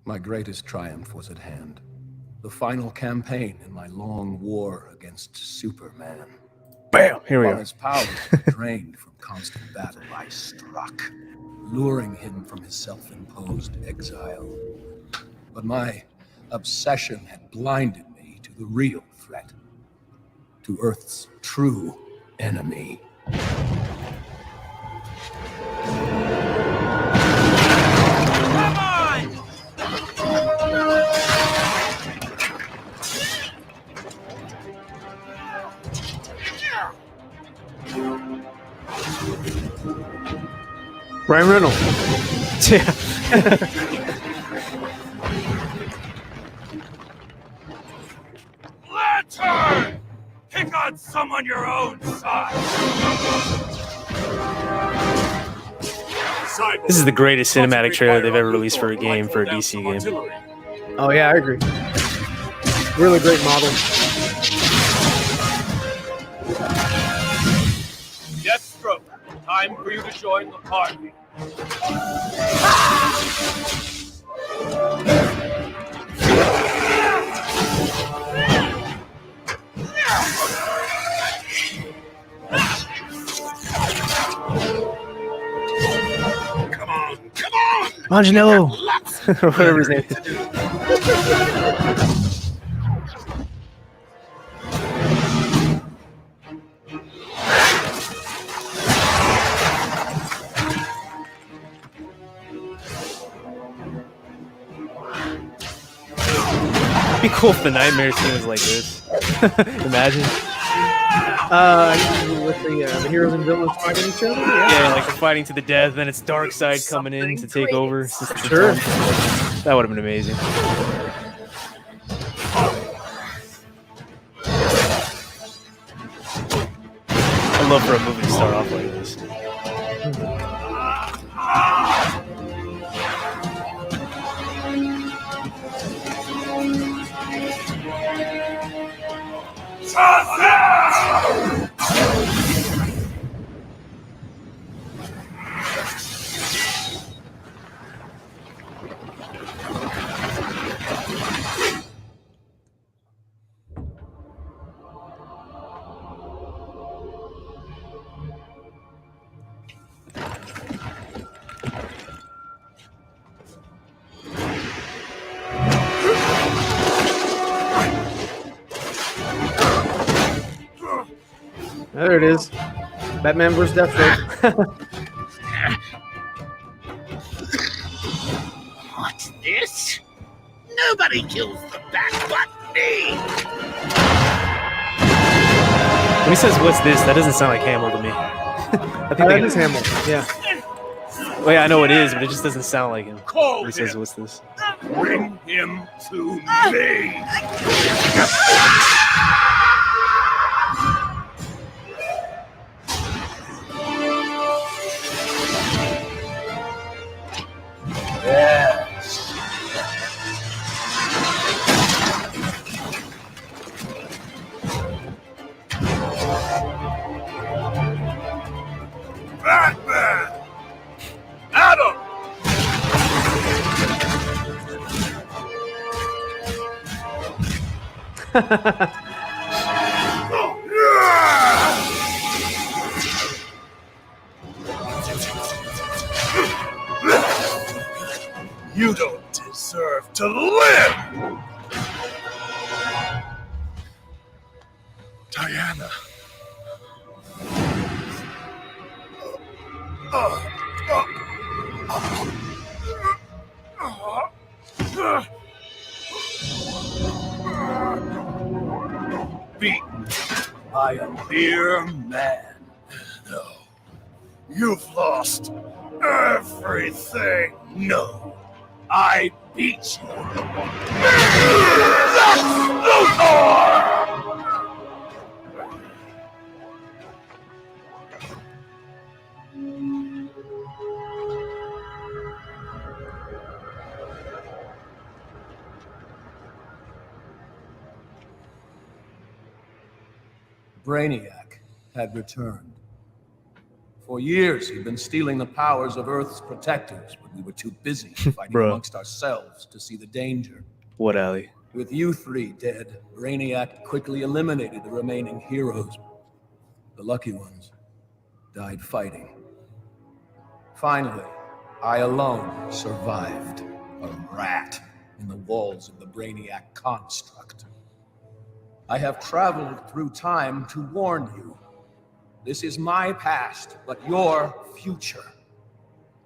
My greatest triumph was at hand. The final campaign in my long war against Superman. Bam! Here we While are. his powers were drained from constant battle, I struck, luring him from his self-imposed exile. But my obsession had blinded me to the real threat, to Earth's true enemy. Ryan Reynolds. Yeah. Lantern! Pick on someone your own size! This is the greatest cinematic trailer they've ever released for a game, for a DC game. Oh yeah, I agree. Really great model. Deathstroke, time for you to join the party. Come on! Angelillo! Or whatever his name is. It'd be cool if the Nightmare scene was like this. Imagine. With the heroes and villains fighting each other. Yeah, like they're fighting to the death, then it's Darkseid coming in to take over. Sure. That would have been amazing. I'd love for a movie to start off like this. There it is. Batman vs. Deathstroke. What's this? Nobody kills the bat but me! When he says, "What's this?" that doesn't sound like Hamill to me. I think That is Hamill. Yeah. Well, yeah, I know it is, but it just doesn't sound like him. Call When he says, him. "What's this?" Bring him to me! Yes. Batman! Adam! You don't deserve to live! Diana. Beaten by a mere man. No. You've lost everything. No. I beat you. Lex Luthor! Brainiac had returned. For years, he'd been stealing the powers of Earth's protectors when we were too busy fighting Bruh. amongst ourselves to see the danger. What, Allie? With you three dead, Brainiac quickly eliminated the remaining heroes. The lucky ones died fighting. Finally, I alone survived, a rat in the walls of the Brainiac construct. I have traveled through time to warn you. This is my past, but your future.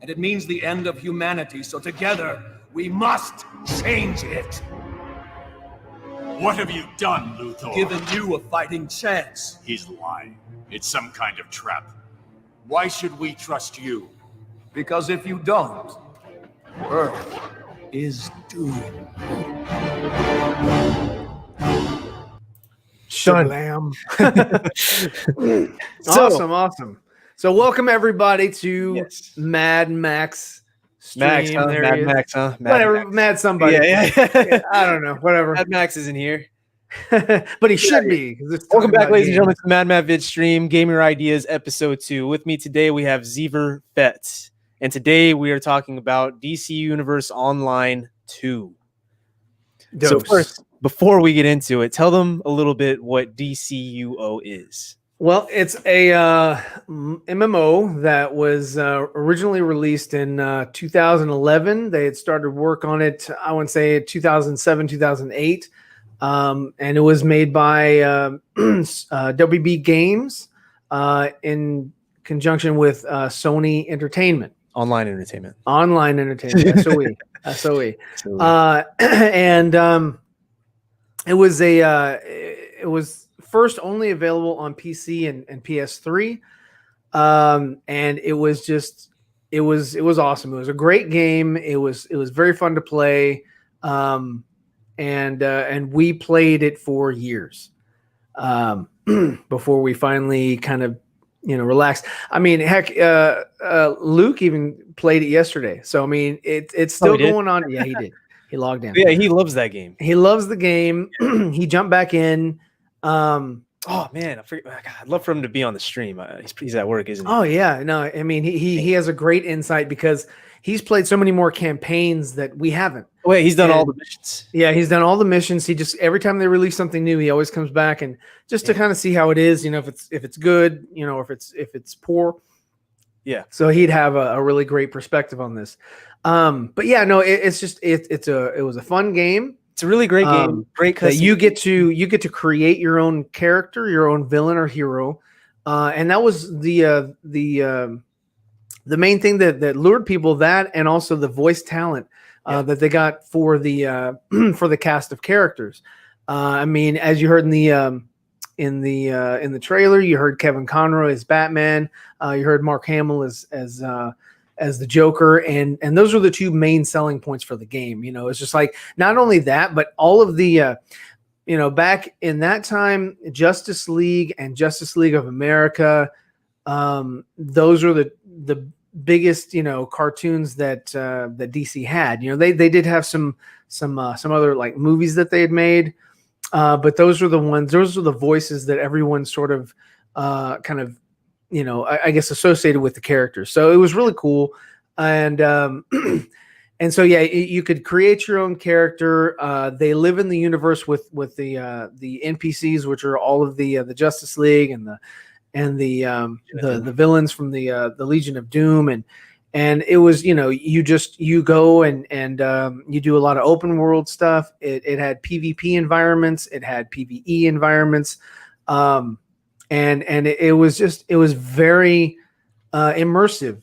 And it means the end of humanity, so together, we must change it. What have you done, Luthor? Given you a fighting chance. He's lying. It's some kind of trap. Why should we trust you? Because if you don't, Earth is doomed. Shablam. Awesome. So welcome everybody to Mad Max stream. Max, huh? There Mad he is. Max, huh? Whatever, Mad somebody. Yeah. I don't know, whatever. Mad Max isn't here. But he should be. 'Cause it's Welcome talking back, about ladies and games. gentlemen, to MadMattVids stream, Gamer Ideas, Episode 2. With me today, we have Zever Fett. And today, we are talking about DC Universe Online 2. So Dose. first, before we get into it, tell them a little bit what DCUO is. Well, it's a MMO that was originally released in 2011. They had started work on it, I would say 2007, 2008. And it was made by WB Games in conjunction with Sony Entertainment. Online entertainment. Online Entertainment, SOE. And it was first only available on PC and PS3, and it was awesome. It was a great game. It was very fun to play, and we played it for years before we finally kind of relaxed. I mean, heck, Luke even played it yesterday. So I mean, it's still going on. Yeah, he did. He logged in. Yeah, he loves that game. He loves the game. He jumped back in. Oh man, I forget. God, I'd love for him to be on the stream. He's at work, isn't he? Oh yeah, no, I mean he has a great insight because he's played so many more campaigns that we haven't. Wait, he's done all the missions. Yeah, he's done all the missions. He just every time they release something new, he always comes back and just to kind of see how it is. If it's good, or if it's poor. Yeah. So he'd have a really great perspective on this. But yeah, no, it was a fun game. It's a really great game. Great that custom. you get to create your own character, your own villain or hero, and that was the main thing that lured people. That and also the voice talent that they got for the for the cast of characters. I mean, as you heard in the trailer, you heard Kevin Conroy as Batman. You heard Mark Hamill as the Joker, and those were the two main selling points for the game. It's just like not only that, but all of the back in that time, Justice League and Justice League of America, those are the biggest cartoons that DC had. They did have some other like movies that they had made, but those are the voices that everyone sort of kind of I guess associated with the characters. So it was really cool. And and so, yeah, you could create your own character. They live in the universe with the NPCs, which are all of the Justice League and the villains from the Legion of Doom. And it was, you go and you do a lot of open world stuff. It had PvP environments. It had PvE environments. And it was very immersive.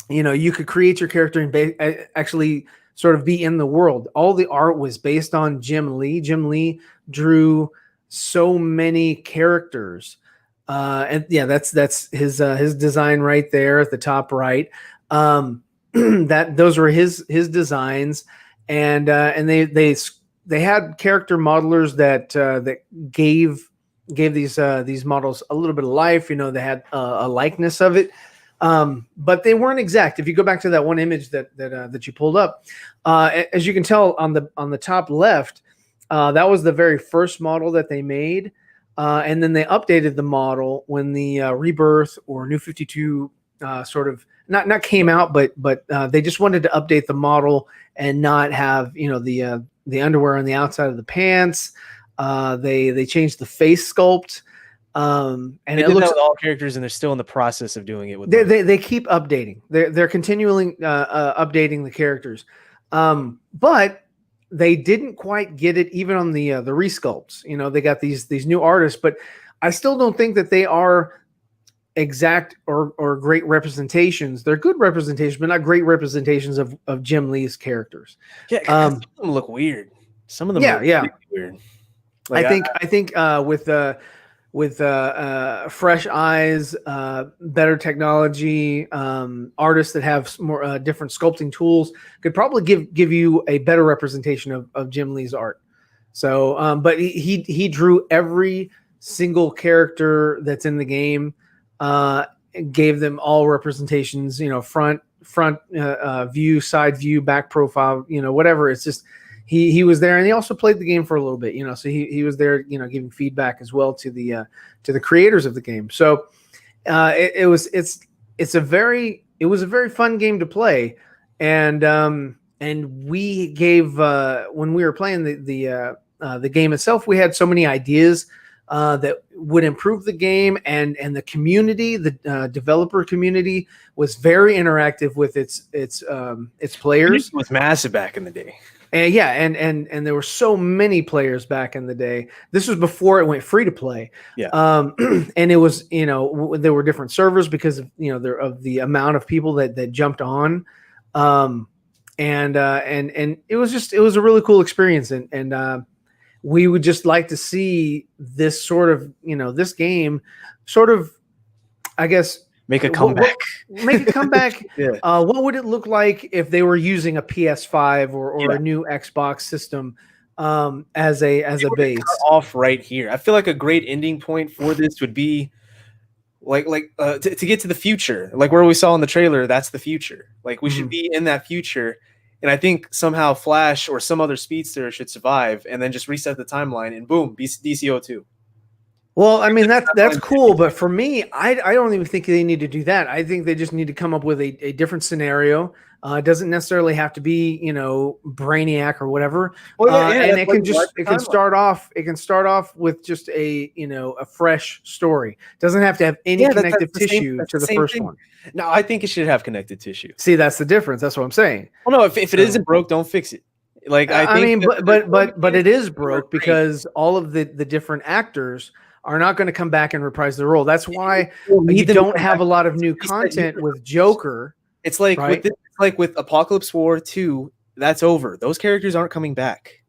You could create your character and actually sort of be in the world. All the art was based on Jim Lee. Jim Lee drew so many characters, and yeah, that's his design right there at the top right. Those were his designs, and they had character modelers that gave these models a little bit of life. They had a likeness of it, but they weren't exact. If you go back to that one image that you pulled up, as you can tell on the top left, that was the very first model that they made. and then they updated the model when the Rebirth or New 52 sort of not came out, but they just wanted to update the model and not have the underwear on the outside of the pants. They changed the face sculpt, and They it did looks that with all characters, and they're still in the process of doing it with they keep updating. They're continually updating the characters, but they didn't quite get it even on the resculpts. They got these new artists, but I still don't think that they are exact or great representations. They're good representations, but not great representations of Jim Lee's characters. Yeah, some of them look weird. Some of them look really weird. Like, I think with fresh eyes, better technology, artists that have more different sculpting tools could probably give you a better representation of Jim Lee's art. So, but he drew every single character that's in the game, gave them all representations, front view, side view, back profile, whatever. It's just he was there, and he also played the game for a little bit, so he was there, giving feedback as well to the creators of the game. So it was a very fun game to play, and we gave when we were playing the game itself, we had so many ideas that would improve the game, and the community, the developer community, was very interactive with its players. It was massive back in the day. And there were so many players back in the day. This was before it went free to play. Yeah. And it was, there were different servers because of, of the amount of people that jumped on. And it was a really cool experience. And we would just like to see this sort of, this game sort of, I guess, make a comeback. Yeah. What would it look like if they were using a PS5 or a new Xbox system as a base? Off right here. I feel like a great ending point for this would be to get to the future, like where we saw in the trailer. That's the future. Like we should be in that future. And I think somehow Flash or some other speedster should survive, and then just reset the timeline, and boom, DCO2. Well, I mean, that's cool, but for me, I don't even think they need to do that. I think they just need to come up with a different scenario. It doesn't necessarily have to be, Brainiac or whatever. And it can start off with just a fresh story. It doesn't have to have any connective tissue to the first one. No, I think it should have connected tissue. See, that's the difference. That's what I'm saying. Well, no, if it isn't broke, don't fix it. Like I think but it is broke because all of the different actors are not going to come back and reprise the role. That's why you don't have a lot of new content with Joker. It's like with Apocalypse War 2, that's over. Those characters aren't coming back.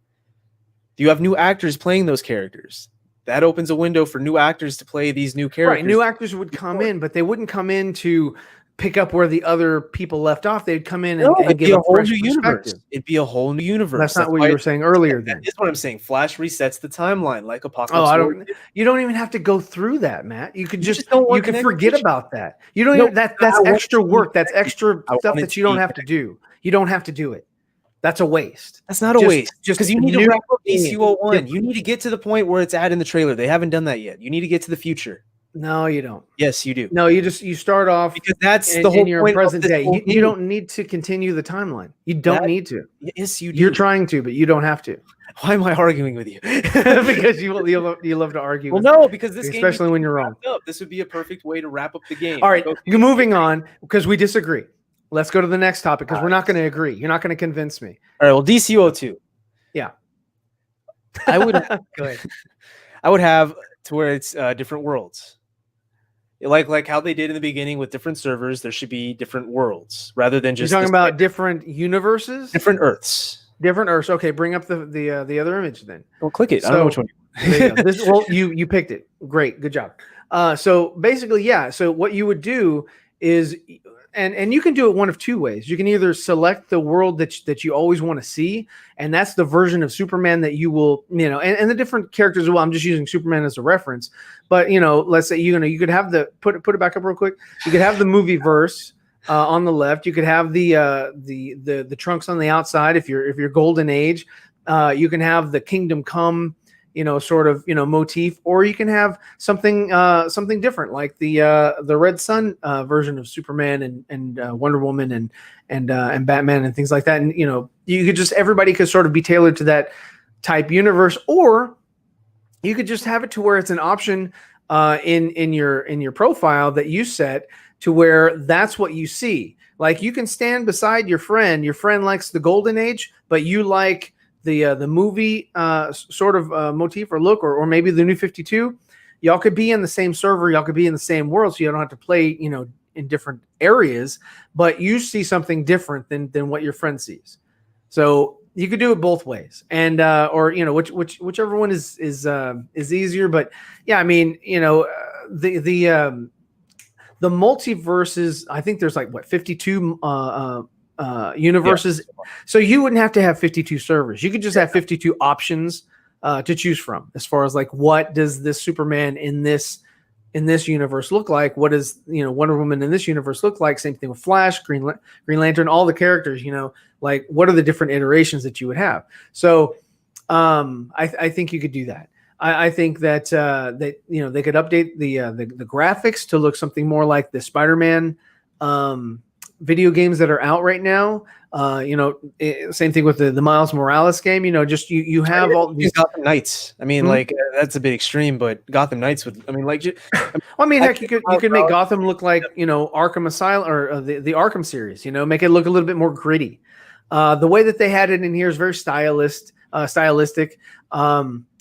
You have new actors playing those characters. That opens a window for new actors to play these new characters. Right, new actors would come in, but they wouldn't come in to pick up where the other people left off. They'd come in and give a whole new universe. It'd be a whole new universe. That's not what you were saying earlier. Then that's what I'm saying. Flash resets the timeline like Apocalypse. You don't even have to go through that, Matt. You could you can forget about that. You don't even that's extra work. That's extra stuff that you don't have to do. You don't have to do it. That's a waste. That's not a waste. Just because you need to wrap up DCO1. You need to get to the point where it's at in the trailer. They haven't done that yet. You need to get to the future. No, you don't. Yes, you do. No, you start off because that's the whole in your point present day. You don't need to continue the timeline. You don't need to. Yes, you do. You're trying to, but you don't have to. Why am I arguing with you? Because you love to argue. Well, no, because this game, especially when you're wrong. This would be a perfect way to wrap up the game. All right, you're moving on because we disagree. Let's go to the next topic because we're not going to agree. You're not going to convince me. All right. Well, DCO2. Yeah. I would. Go ahead. I would have to where it's different worlds. Like how they did in the beginning with different servers, there should be different worlds rather than just. You're talking about different universes, different Earths, different Earths. Okay, bring up the other image then. Well, click it. I don't know which one. You picked it. Great, good job. So basically, yeah. So what you would do is, and you can do it one of two ways. You can either select the world that you always want to see, and that's the version of Superman that you will, and the different characters as well. I'm just using Superman as a reference, but let's say you could have the put it back up real quick. You could have the movie verse on the left. You could have the Trunks on the outside if you're Golden Age. You can have the Kingdom Come, sort of motif, or you can have something something different, like the Red Sun version of Superman and Wonder Woman and Batman and things like that. And you could just, everybody could sort of be tailored to that type universe, or you could just have it to where it's an option in your profile that you set to where that's what you see. Like, you can stand beside your friend. Your friend likes the Golden Age, but you like the movie sort of motif or look, or maybe the New 52. Y'all could be in the same server. Y'all could be in the same world, so you don't have to play in different areas, but you see something different than what your friend sees. So you could do it both ways, and or whichever one is easier. But yeah, I mean, the multiverses, I think there's like 52 universes. Yeah. So you wouldn't have to have 52 servers. You could just have 52 options to choose from, as far as like, what does this Superman in this universe look like? What does Wonder Woman in this universe look like? Same thing with Flash, Green Lantern, all the characters. Like, what are the different iterations that you would have? So I think you could do that. I think that they could update the graphics to look something more like the Spider-Man video games that are out right now. Same thing with the Miles Morales game. Just you have all these Gotham Knights. I mean, like, that's a bit extreme, but Gotham Knights would. I mean, like, heck, you could make Gotham look like Arkham Asylum, or the Arkham series. Make it look a little bit more gritty. The way that they had it in here is very stylistic.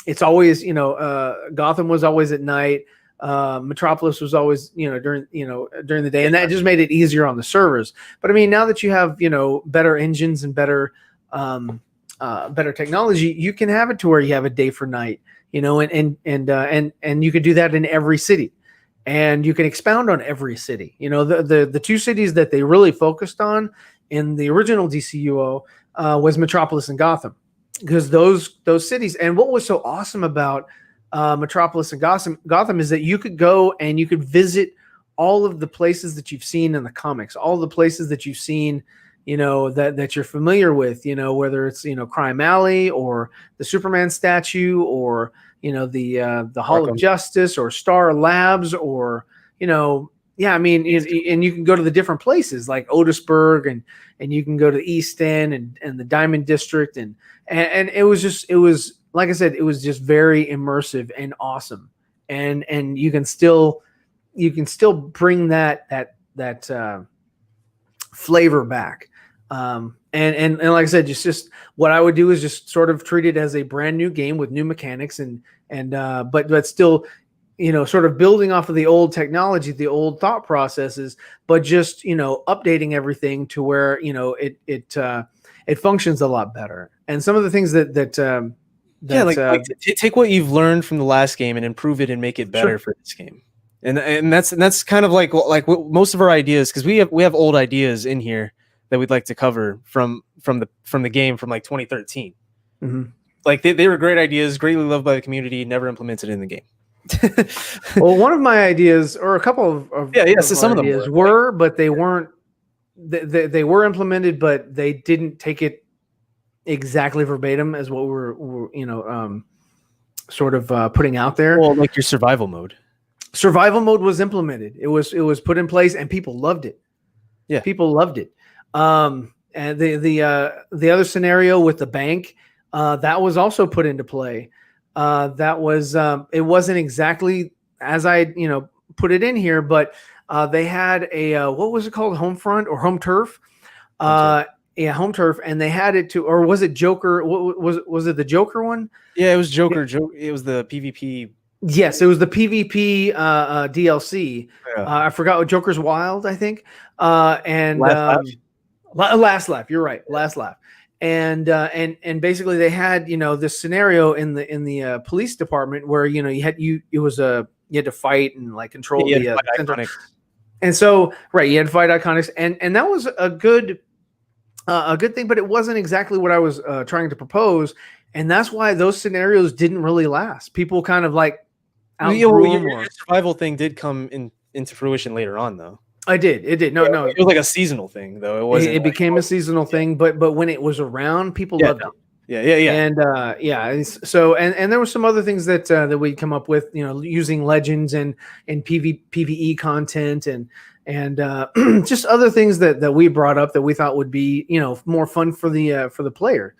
It's always, Gotham was always at night. Metropolis was always, during the day, and that just made it easier on the servers. But I mean, now that you have, better engines and better technology, you can have it to where you have a day for night, and you could do that in every city, and you can expound on every city. The two cities that they really focused on in the original DCUO was Metropolis and Gotham. Because those cities, and what was so awesome about Metropolis and Gotham is that you could go and you could visit all of the places that you've seen in the comics, all the places that you've seen, that you're familiar with, whether it's Crime Alley or the Superman statue, or the Hall of Justice, or Star Labs, or I mean, and you can go to the different places like Otisburg, and you can go to the East End and the Diamond District, and it was like I said, it was just very immersive and awesome, and you can still bring that flavor back, and like I said, just what I would do is just sort of treat it as a brand new game with new mechanics, but still, sort of building off of the old technology, the old thought processes, but just, updating everything to where, it functions a lot better. And some of the things that take what you've learned from the last game and improve it and make it better for this game. And that's kind of like most of our ideas, because we have old ideas in here that we'd like to cover from the game from like 2013. Mm-hmm. Like they were great ideas, greatly loved by the community, never implemented in the game. Well, one of my ideas, or a couple of some of them were, but they weren't. They were implemented, but they didn't take it exactly verbatim as what we're sort of putting out there. Well, like your survival mode. Survival mode was implemented. It was put in place, and people loved it. Yeah, people loved it. And the other scenario with the bank, that was also put into play. That was it wasn't exactly as I put it in here, but they had a what was it called, home front or home turf? Yeah, home turf, and they had it to, or was it Joker? Was it the Joker one? Yeah, it was Joker. It was the PvP. Yes, it was the PvP DLC. Yeah. I forgot what Joker's Wild, I think. And Last Laugh. You're right, Last Laugh. And basically they had this scenario in the police department where you had to fight and like control the center. And so you had to fight iconics, and that was a good thing, but it wasn't exactly what I was trying to propose, and that's why those scenarios didn't really last. People kind of like your survival thing did come into fruition later on, though. It did. No, it was like a seasonal thing, though. It wasn't. It became a seasonal thing, but when it was around, people loved it. Yeah. And so there were some other things that that we'd come up with, using legends and PvE content and just other things that we brought up that we thought would be more fun for the player.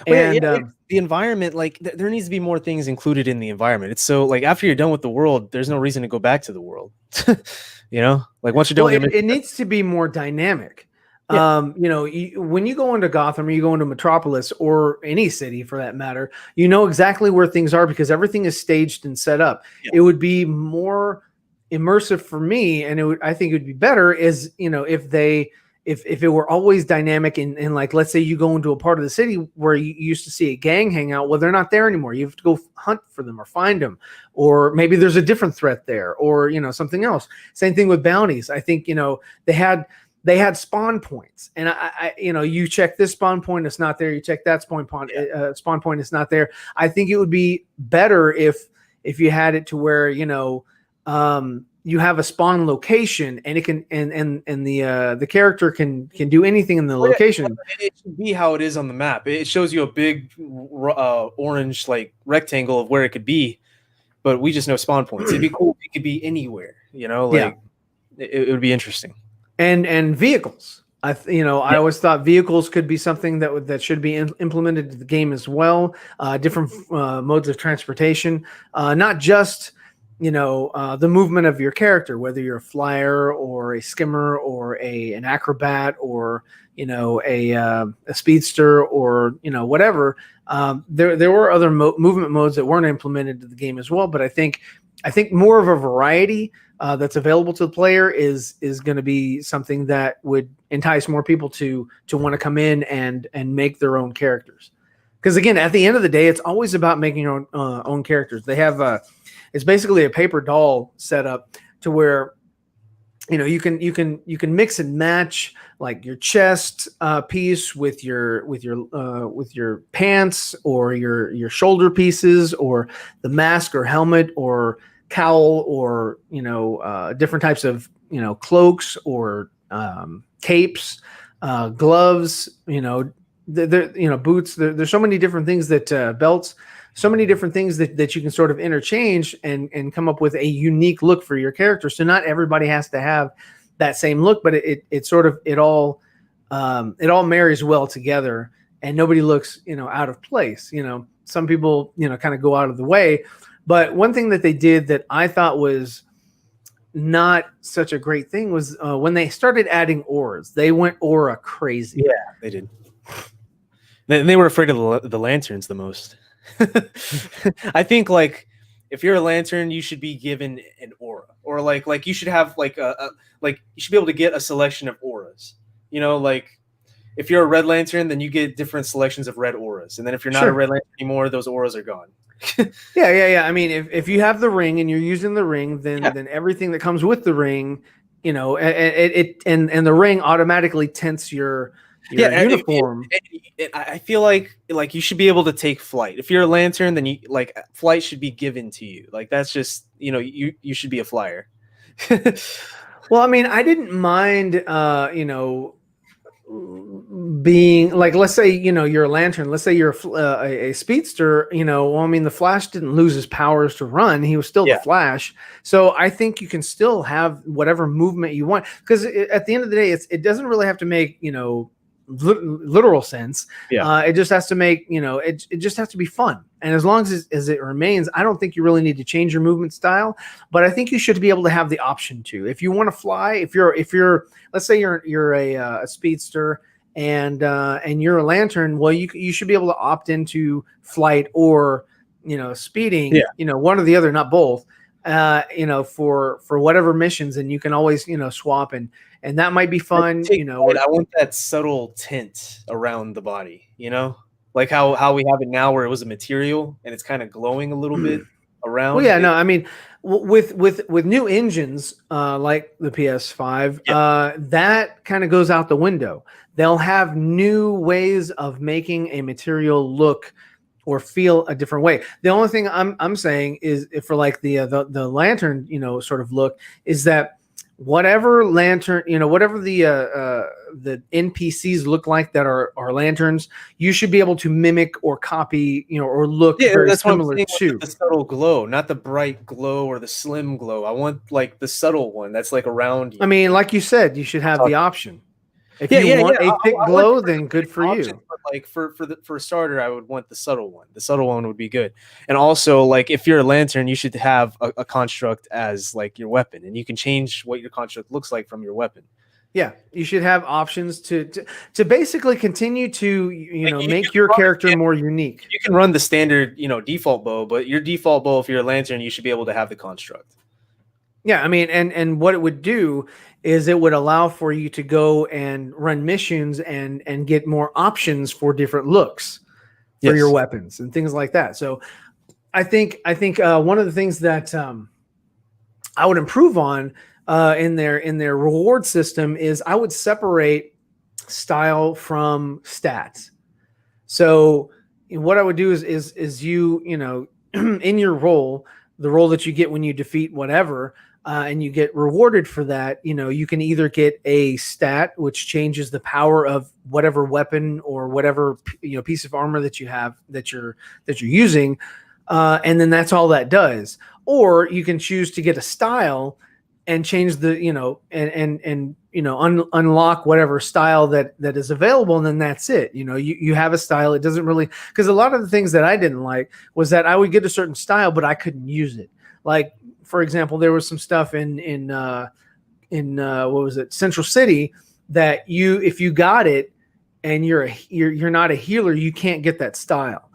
And And the environment, like there needs to be more things included in the environment. It's so like after you're done with the world, there's no reason to go back to the world. Like once you're done with your mission, it needs to be more dynamic. Yeah. When you go into Gotham or you go into Metropolis or any city for that matter, you know exactly where things are because everything is staged and set up. Yeah. It would be more immersive for me, and I think it would be better is if it were always dynamic and like, let's say you go into a part of the city where you used to see a gang hang out. Well, they're not there anymore. You have to go hunt for them or find them, or maybe there's a different threat there, or, something else. Same thing with bounties. I think, they had spawn points, and you check this spawn point, it's not there. You check that spawn point, it's not there. I think it would be better if you had it to where, you have a spawn location and it can and the character can do anything in the location. It should be how it is on the map. It shows you a big orange like rectangle of where it could be, but we just know spawn points. It'd be cool if it could be anywhere, it would be interesting. And vehicles. I always thought vehicles could be something that should be implemented to the game as well. Different modes of transportation, not just the movement of your character, whether you're a flyer or a skimmer or an acrobat or a speedster or whatever. There were other movement modes that weren't implemented to the game as well. But I think more of a variety that's available to the player is going to be something that would entice more people to want to come in and make their own characters. Because again, at the end of the day, it's always about making your own characters. They have it's basically a paper doll setup to where you can mix and match like your chest piece with your pants or your shoulder pieces or the mask or helmet or cowl or different types of cloaks or capes, gloves, boots. There's so many different things that belts. So many different things that you can sort of interchange and come up with a unique look for your character. So not everybody has to have that same look, but it all marries well together and nobody looks, out of place. Some people, kind of go out of the way. But one thing that they did that I thought was not such a great thing was when they started adding auras. They went aura crazy. Yeah, they did. They were afraid of the lanterns the most. I think like if you're a lantern, you should be given an aura, or like you should have like you should be able to get a selection of auras. Like if you're a red lantern, then you get different selections of red auras, and then if you're not a red lantern anymore, those auras are gone. Yeah. I mean, if you have the ring and you're using the ring, then everything that comes with the ring, and the ring automatically tints your uniform. I feel like you should be able to take flight. If you're a lantern, then flight should be given to you. Like that's just you should be a flyer. Well, I mean, I didn't mind being like, let's say you're a lantern. Let's say you're a speedster. Well, I mean, the Flash didn't lose his powers to run. He was still the Flash. So I think you can still have whatever movement you want because at the end of the day, it doesn't really have to make literal sense. It just has to make it just has to be fun, and as long as it remains, I don't think you really need to change your movement style, but I think you should be able to have the option to. If you want to fly, if you're let's say you're a speedster and you're a lantern, well, you should be able to opt into flight or speeding, one or the other, not both, for whatever missions, and you can always swap and that might be fun. I want that subtle tint around the body, like how we have it now, where it was a material and it's kind of glowing a little bit around. Well, yeah, no, I mean, with new engines like the PS5, that kind of goes out the window. They'll have new ways of making a material look or feel a different way. The only thing I'm saying is for like the lantern, sort of look, is that whatever lantern, whatever the NPCs look like that are lanterns, you should be able to mimic or copy, or look very that's what I'm similar saying to. with the subtle glow, not the bright glow or the slim glow. I want like the subtle one that's like around you. I mean, like you said, you should have the option. If Yeah, you want a thick I glow, like then good for options, you. but like for a starter, I would want the subtle one. The subtle one would be good. And also, like if you're a lantern, you should have a construct as like your weapon, and you can change what your construct looks like from your weapon. Yeah, you should have options to basically continue to make your character more unique. You can run the standard default bow, but your default bow, if you're a lantern, you should be able to have the construct. Yeah, I mean, and what it would do is it would allow for you to go and run missions and get more options for different looks for your weapons and things like that. So I think one of the things that I would improve on in their reward system is I would separate style from stats. So what I would do is you in your role, the role that you get when you defeat whatever, and you get rewarded for that, you can either get a stat which changes the power of whatever weapon or whatever piece of armor that you have that you're using, and then that's all that does. Or you can choose to get a style and change the unlock whatever style that is available, and then that's it. You have a style. It doesn't really, because a lot of the things that I didn't like was that I would get a certain style but I couldn't use it. Like, for example, there was some stuff in what was it, Central City, that if you got it and you're not a healer, you can't get that style.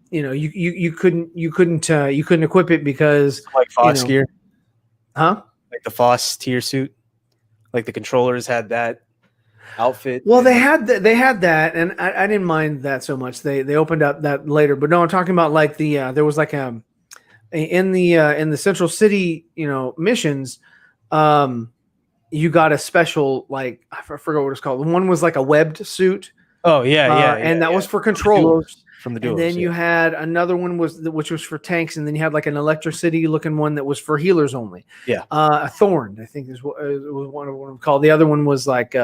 You couldn't equip it because like Foss gear, huh? Like the Foss tier suit, like the controllers had that outfit. Well, they had that, and I didn't mind that so much. They opened up that later, but no, I'm talking about like there was like in the Central City missions, you got a special, like I forgot what it's called. One was like a webbed suit. Oh yeah, and that was for controllers. From the duos, and then you had another one which was for tanks, and then you had like an electricity looking one that was for healers only. Yeah, a Thorn, I think is what it was one of them called. The other one was like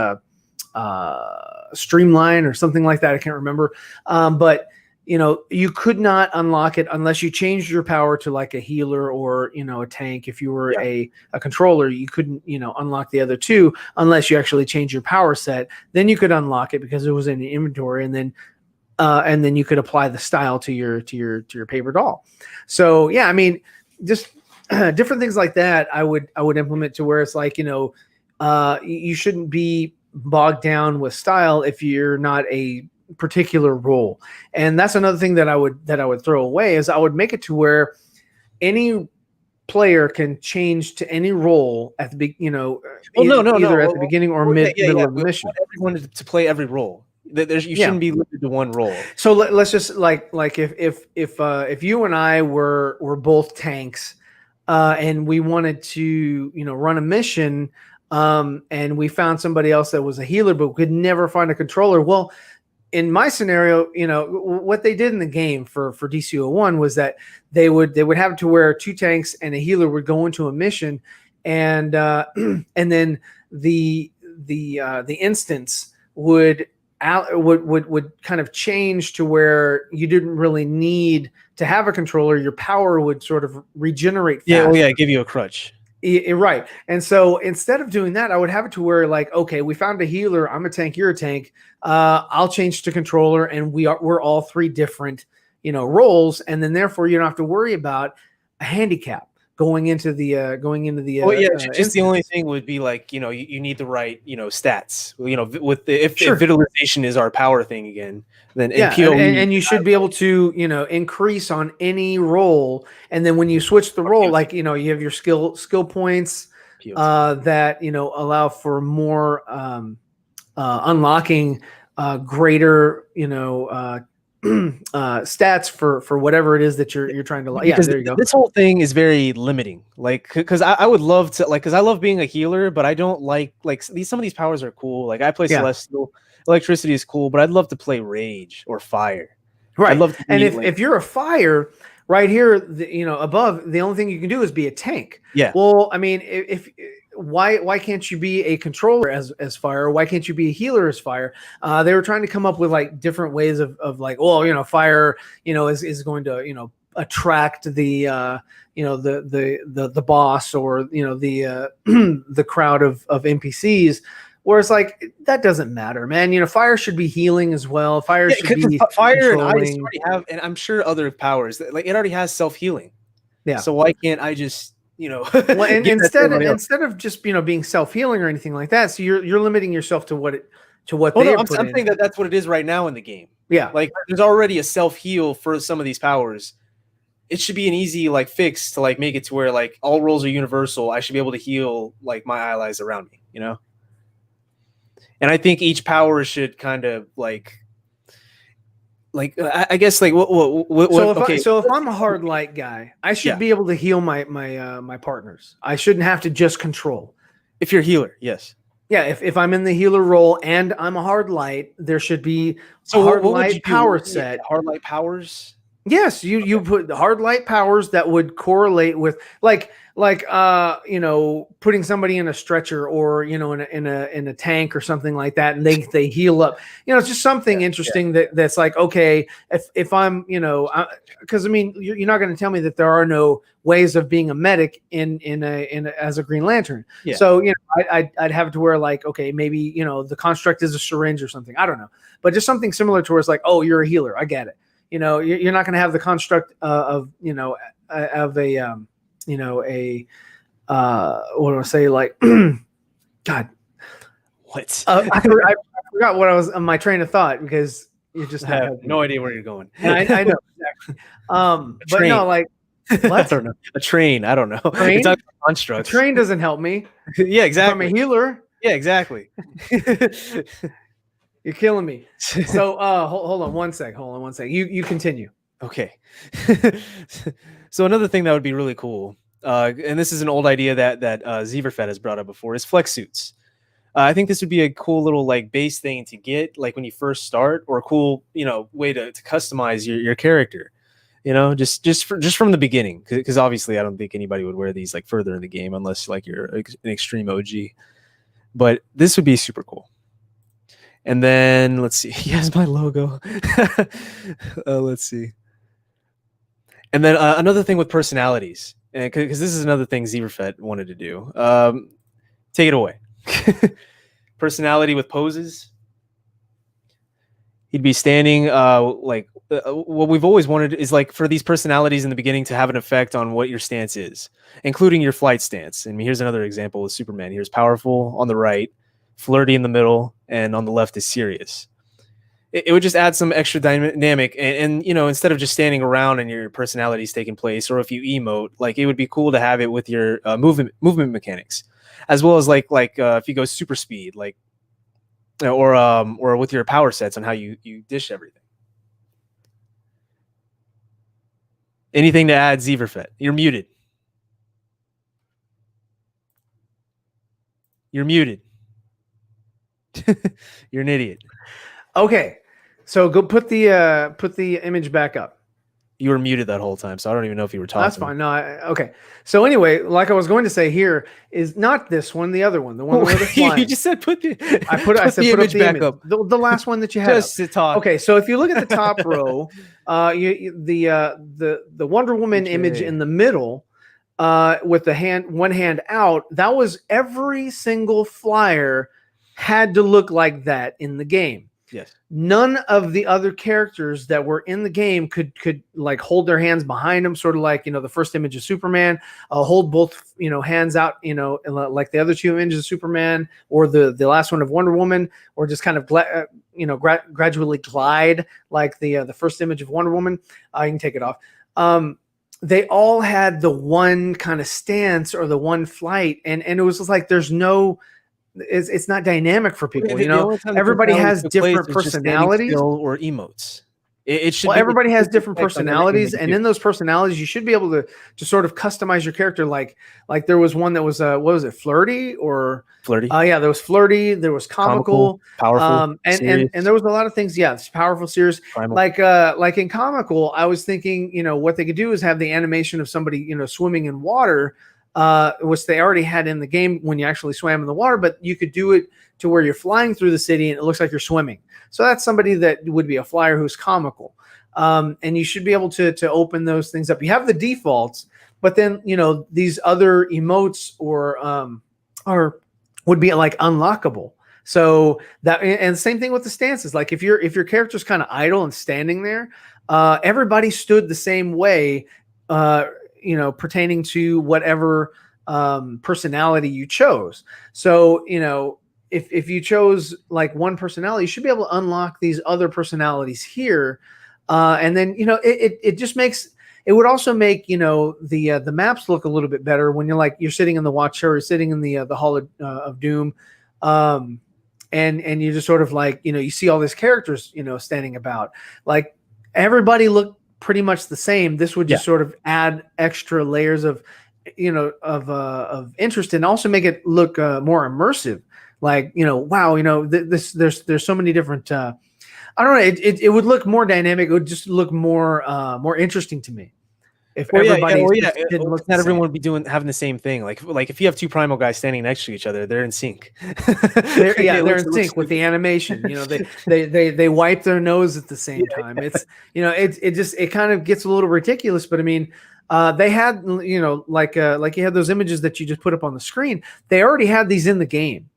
Streamline or something like that. I can't remember. But you could not unlock it unless you changed your power to like a healer or a tank. If you were a controller, you couldn't unlock the other two unless you actually changed your power set. Then you could unlock it because it was in the inventory, and then you could apply the style to your paper doll. So yeah, I mean, just different things like that I would implement to where it's like you shouldn't be bogged down with style if you're not a particular role. And that's another thing that I would throw away, is I would make it to where any player can change to any role at the either at the beginning or middle of the mission. Everyone to play every role. You shouldn't be limited to one role. So let's just like if you and I were both tanks, and we wanted to run a mission, and we found somebody else that was a healer but could never find a controller. Well, in my scenario, what they did in the game for DC-01 was that they would have it to where two tanks and a healer would go into a mission, and then the instance would kind of change to where you didn't really need to have a controller. Your power would sort of regenerate faster. Yeah, give you a crutch. Right. And so instead of doing that, I would have it to where like, okay, we found a healer, I'm a tank, you're a tank. I'll change to controller, and we're all three different, roles, and then therefore you don't have to worry about a handicap going into the just the only thing would be like you need the right stats, if vitalization is our power thing again, then in PoE, and you should be able to increase on any role, and then when you switch the role, like you have your skill points that allow for more unlocking greater stats for whatever it is that you're trying to like. Yeah, there you go. This whole thing is very limiting, like because I would love to because I love being a healer, but I don't like some of these powers are cool. Like I play Celestial, electricity is cool, but I'd love to play Rage or Fire. Right. I'd love to and if you're a Fire right here, above, the only thing you can do is be a tank. Yeah. Well, I mean, if why can't you be a controller as fire? Why can't you be a healer as fire? They were trying to come up with like different ways of like, well, fire, is going to, attract the the boss, or the the crowd of NPCs. Whereas like that doesn't matter, man. Fire should be healing as well. Fire should be fire and ice controlling. already have, and I'm sure other powers, like it already has self-healing. Yeah. So why can't I just well, and instead of just being self-healing or anything like that, so you're limiting yourself to what I'm saying that's what it is right now in the game. Yeah, like there's already a self-heal for some of these powers. It should be an easy like fix to like make it to where like all roles are universal. I should be able to heal like my allies around me, And I think each power should kind of like I guess like what so if I'm a hard light guy, I should be able to heal my partners. I shouldn't have to just control. If you're a healer, yes. Yeah, if I'm in the healer role and I'm a hard light, there should be a hard light power set. Hard light powers? Yes, you put hard light powers that would correlate with like putting somebody in a stretcher, or in a tank or something like that, and they heal up. It's just something interesting that's like, okay, if I'm because I mean you're not going to tell me that there are no ways of being a medic in as a Green Lantern. Yeah. So I'd have to wear like, okay, maybe the construct is a syringe or something. I don't know, but just something similar to where it's like, oh, you're a healer. I get it. You're not going to have the construct of a what do I say? Like, God, what? I forgot what I was on my train of thought, because you just have no idea where you're going. I know exactly. But no, like, what? I don't know. A train. I don't know. Train? It's not constructs. A train doesn't help me. Yeah, exactly. I'm a healer. Yeah, exactly. You're killing me. So hold on one sec. You continue. Okay. So another thing that would be really cool, and this is an old idea that Zeverfed has brought up before, is flex suits. I think this would be a cool little like base thing to get like when you first start, or a cool way to customize your character. Just from the beginning, because obviously I don't think anybody would wear these like further in the game unless like you're an extreme OG. But this would be super cool. And then let's see. He has my logo. Let's see. And then another thing with personalities, because this is another thing Zeverfed wanted to do. Take it away. Personality with poses. He'd be standing what we've always wanted is like for these personalities in the beginning to have an effect on what your stance is, including your flight stance. And here's another example with Superman. Here's powerful on the right, flirty in the middle, and on the left is serious. It would just add some extra dynamic, and instead of just standing around and your personality's taking place, or if you emote, like it would be cool to have it with your movement mechanics, as well as like if you go super speed, like or with your power sets on how you dish everything. Anything to add, Zeverfed? You're muted. You're muted. You're an idiot. Okay, so go put the image back up. You were muted that whole time, so I don't even know if you were talking. That's fine. No, okay. So anyway, like I was going to say, here is not this one, the other one, the one where the flying. You just said put the. I put the image back up. The last one that you had. Just to talk. Okay, so if you look at the top row, the Wonder Woman image in the middle, with the one hand out, that was every single flyer had to look like that in the game. Yes. None of the other characters that were in the game could like hold their hands behind them, sort of like the first image of Superman, hold both hands out, like the other two images of Superman, or the last one of Wonder Woman, or just kind of gradually glide like the first image of Wonder Woman. You can take it off. They all had the one kind of stance or the one flight, and it was just like there's no. It's not dynamic for people, Everybody has different personalities or emotes. It should. Well, everybody has different personalities, and in those personalities, you should be able to sort of customize your character. Like there was one that was what was it, flirty or flirty? Yeah, there was flirty. There was comical, powerful, and there was a lot of things. Yeah, it's powerful, serious. Primal. Like in comical, I was thinking, what they could do is have the animation of somebody, swimming in water. which they already had in the game when you actually swam in the water, but you could do it to where you're flying through the city and it looks like you're swimming. So that's somebody that would be a flyer who's comical. And you should be able to open those things up. You have the defaults, but then, these other emotes or would be like unlockable. So that, and same thing with the stances. Like if your character's kind of idle and standing there, everybody stood the same way, pertaining to whatever personality you chose. So, if you chose like one personality, you should be able to unlock these other personalities here. And then, it just makes, it would also make, the maps look a little bit better when you're sitting in the Watcher or sitting in the Hall of Doom. And you just sort of like, you see all these characters, standing about. Like everybody looked pretty much the same. This would just sort of add extra layers of, of interest and also make it look more immersive. Like, wow, there's so many different, I don't know. It would look more dynamic. It would just look more interesting to me. If not everyone would be having the same thing. Like if you have two primal guys standing next to each other, they're in sync. they're in sync with the animation. They wipe their nose at the same time. It's it kind of gets a little ridiculous. But I mean, they had like you had those images that you just put up on the screen. They already had these in the game.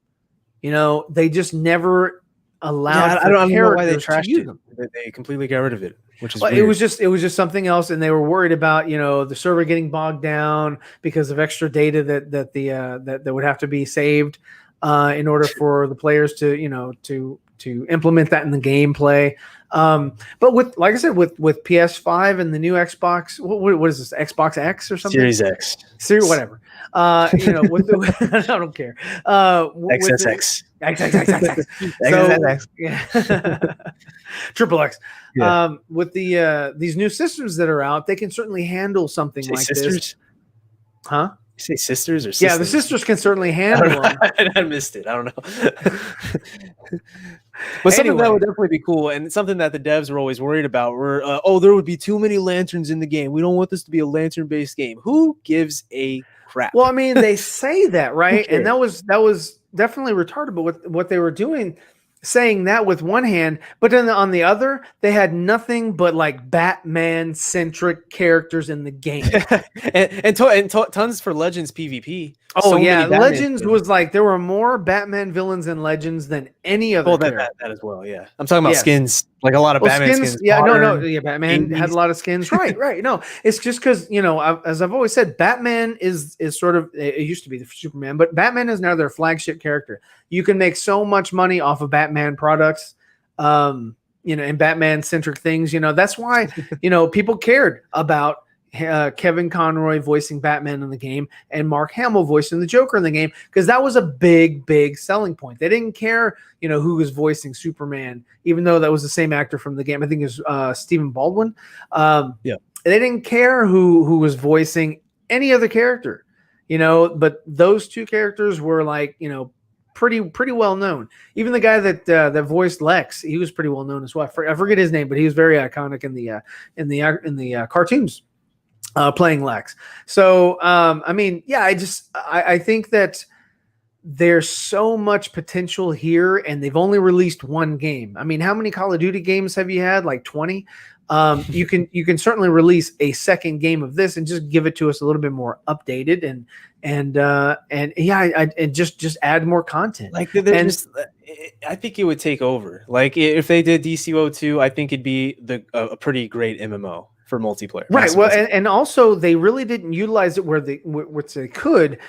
They just never allowed. I don't know why they trashed it. They completely got rid of it. Which is weird. It was just something else, and they were worried about the server getting bogged down because of extra data that would have to be saved in order for the players to implement that in the gameplay. But with, like I said, with PS5 and the new Xbox, what is this, Xbox X or something? Series X, whatever. With the, I don't care. XSX. Triple X. Yeah. With these new systems that are out, they can certainly handle something like this. Huh? You say sisters or sisters? Yeah, the sisters can certainly handle them. I missed it. I don't know. But something that would definitely be cool, and something that the devs were always worried about were, there would be too many lanterns in the game. We don't want this to be a lantern-based game. Who gives a crap? Well, I mean, they say that, right? And that was definitely retarded. But with what they were doing, saying that with one hand, but then on the other, they had nothing but like Batman-centric characters in the game, and tons for Legends PvP. Oh, so yeah, Legends was like there were more Batman villains in Legends than any other. Oh, that as well. Yeah, I'm talking about skins, like a lot of Batman skins. Yeah, yeah, Batman had a lot of skins. Right. No, it's just because as I've always said, Batman is sort of, it used to be the Superman, but Batman is now their flagship character. You can make so much money off of Batman products, and Batman centric things. That's why people cared about Kevin Conroy voicing Batman in the game and Mark Hamill voicing the Joker in the game, because that was a big selling point. They didn't care who was voicing Superman, even though that was the same actor from the game. I think it was Stephen Baldwin. They didn't care who was voicing any other character, but those two characters were like pretty well known. Even the guy that voiced Lex, he was pretty well known as well. I forget his name, but he was very iconic in the cartoons. Playing Lex. So, I mean, yeah, I think that there's so much potential here, and they've only released one game. I mean, how many Call of Duty games have you had? Like 20? You can certainly release a second game of this and just give it to us a little bit more updated and just add more content. Like, I think it would take over. Like, if they did DCO2, I think it'd be a pretty great MMO for multiplayer. Right. Well, and also they really didn't utilize it which they could,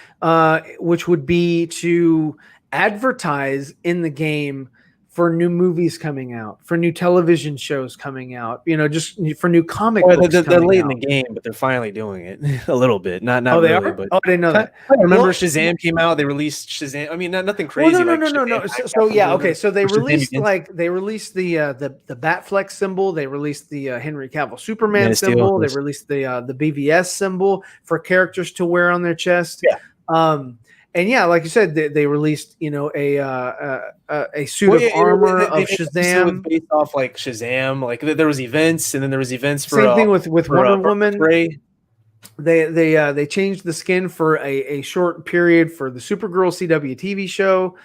which would be to advertise in the game for new movies coming out, for new television shows coming out, just for new comic books. They're late in the game, but they're finally doing it a little bit. Not they really, are? but I didn't know that. I remember Shazam came out. They released Shazam. I mean, nothing crazy. No. So yeah, okay. So they released the Batflex symbol. They released the Henry Cavill Superman symbol. They released the BVS symbol for characters to wear on their chest. Yeah. And yeah, like you said, they released a suit of armor of Shazam based off like Shazam. Like there was events, and then there was events for same thing with Wonder Woman. They changed the skin for a short period for the Supergirl CW TV show.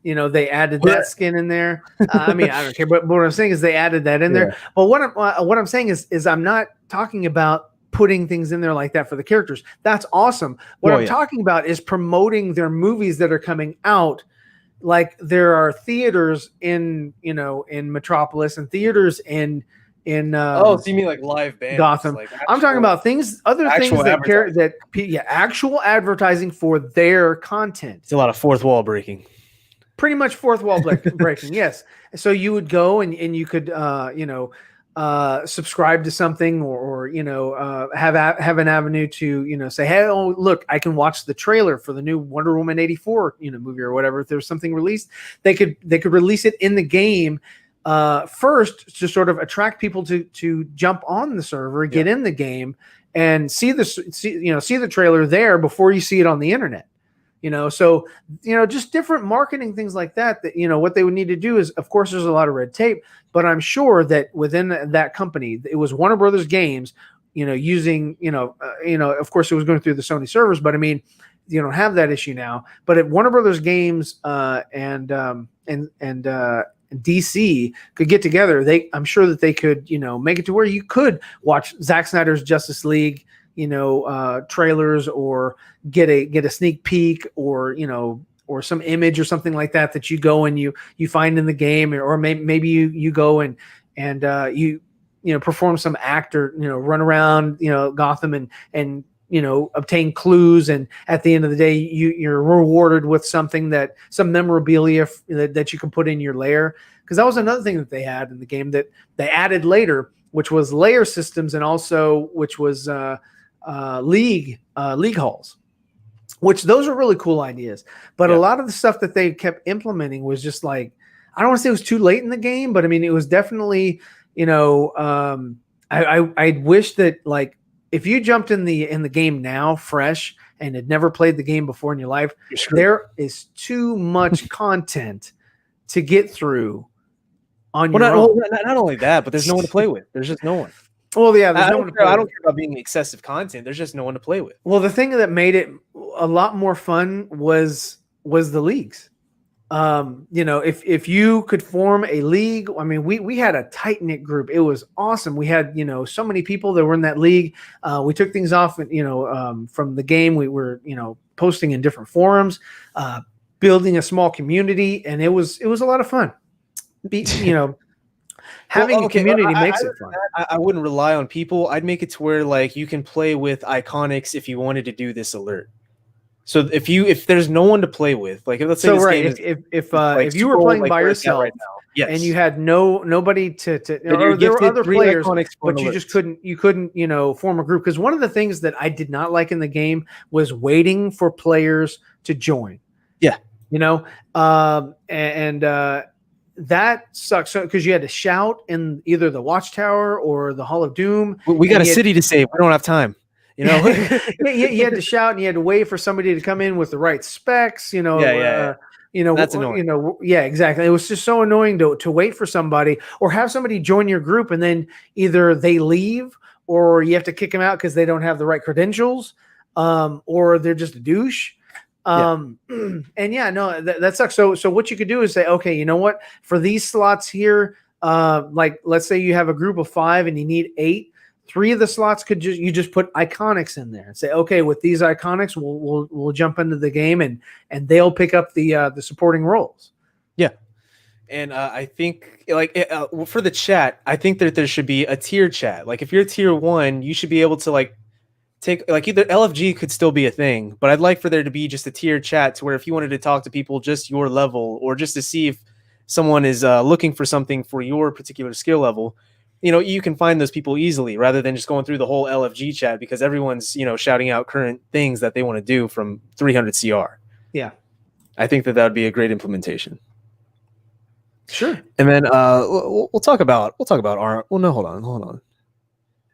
They added that skin in there. I mean, I don't care, but what I'm saying is they added that in there. But what I'm saying is I'm not talking about putting things in there like that for the characters. That's awesome. What I'm talking about is promoting their movies that are coming out. Like there are theaters in Metropolis and theaters in so you mean like live bands? Gotham. Like I'm talking about other things actual advertising for their content. It's a lot of fourth wall breaking. Pretty much fourth wall breaking. Yes. So you would go and you could subscribe to something or have an avenue to say, hey, oh look, I can watch the trailer for the new Wonder Woman 84 movie or whatever. If there's something released, they could release it in the game first to sort of attract people to jump on the server, get in the game, and see the trailer there before you see it on the internet. So just different marketing things like that. What they would need to do is, of course, there's a lot of red tape, but I'm sure that within that company, it was Warner Brothers Games, using of course it was going through the Sony servers, but I mean, you don't have that issue now. But at Warner Brothers Games and DC could get together, I'm sure that they could, make it to where you could watch Zack Snyder's Justice League, trailers, or get a sneak peek, or some image or something like that you go and you find in the game, or maybe you go and you perform some act, or run around Gotham and obtain clues, and at the end of the day you're rewarded with some memorabilia that you can put in your lair, because that was another thing that they had in the game that they added later, which was layer systems, and also which was league halls, which those are really cool ideas. But a lot of the stuff that they kept implementing was just like, I don't want to say it was too late in the game, but I mean, it was definitely, I wish that, like, if you jumped in the game now fresh and had never played the game before in your life, there is too much content to get through on your own. Not only that, but there's no one to play with. There's just no one. Well, yeah, there's no one to play with. I don't care about being excessive content. There's just no one to play with. Well, the thing that made it a lot more fun was the leagues. If you could form a league, I mean, we had a tight knit group. It was awesome. We had, so many people that were in that league. We took things off, from the game. We were, posting in different forums, building a small community, and it was a lot of fun. Having a community makes it fun. I wouldn't rely on people. I'd make it to where, like, you can play with iconics if you wanted to do this alert. So if there's no one to play with, like, let's say if you were playing by yourself, right now, and you had nobody to or there were other players, but you just couldn't form a group, because one of the things that I did not like in the game was waiting for players to join. Yeah, that sucks. So because you had to shout in either the Watchtower or the Hall of Doom. We got a city to save. We don't have time. You had to shout, and you had to wait for somebody to come in with the right specs. That's annoying. Yeah, exactly. It was just so annoying to wait for somebody, or have somebody join your group, and then either they leave, or you have to kick them out because they don't have the right credentials, or they're just a douche. And that sucks. So what you could do is say, okay, you know what? For these slots here, like let's say you have a group of 5 and you need 8. 3 of the slots you just put iconics in there and say, okay, with these iconics, we'll jump into the game, and they'll pick up the supporting roles. Yeah, and I think for the chat, I think that there should be a tier chat. Like if you're tier 1, you should be able to take either LFG could still be a thing, but I'd like for there to be just a tier chat to where if you wanted to talk to people just your level, or just to see if someone is looking for something for your particular skill level. You can find those people easily rather than just going through the whole LFG chat, because everyone's, shouting out current things that they want to do from 300 CR. Yeah. I think that would be a great implementation. Sure. And then we'll talk about our, well, no, hold on.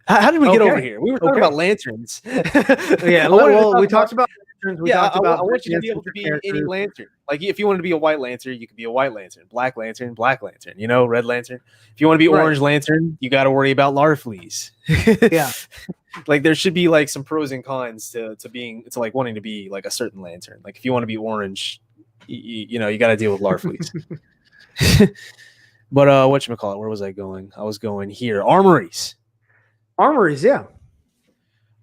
How did we get over here? We were talking about lanterns. Yeah. Well, we talked about lanterns. I want you to be able to be any lantern. Like if you wanted to be a white lantern, you could be a white lantern, black lantern, red lantern. If you want to be orange lantern, you got to worry about Larfleas. Yeah. Like there should be like some pros and cons to like wanting to be like a certain lantern. Like if you want to be orange, you know, you got to deal with Larfleeze. But whatchamacallit, where was I going? I was going here. Armories. Armories, yeah.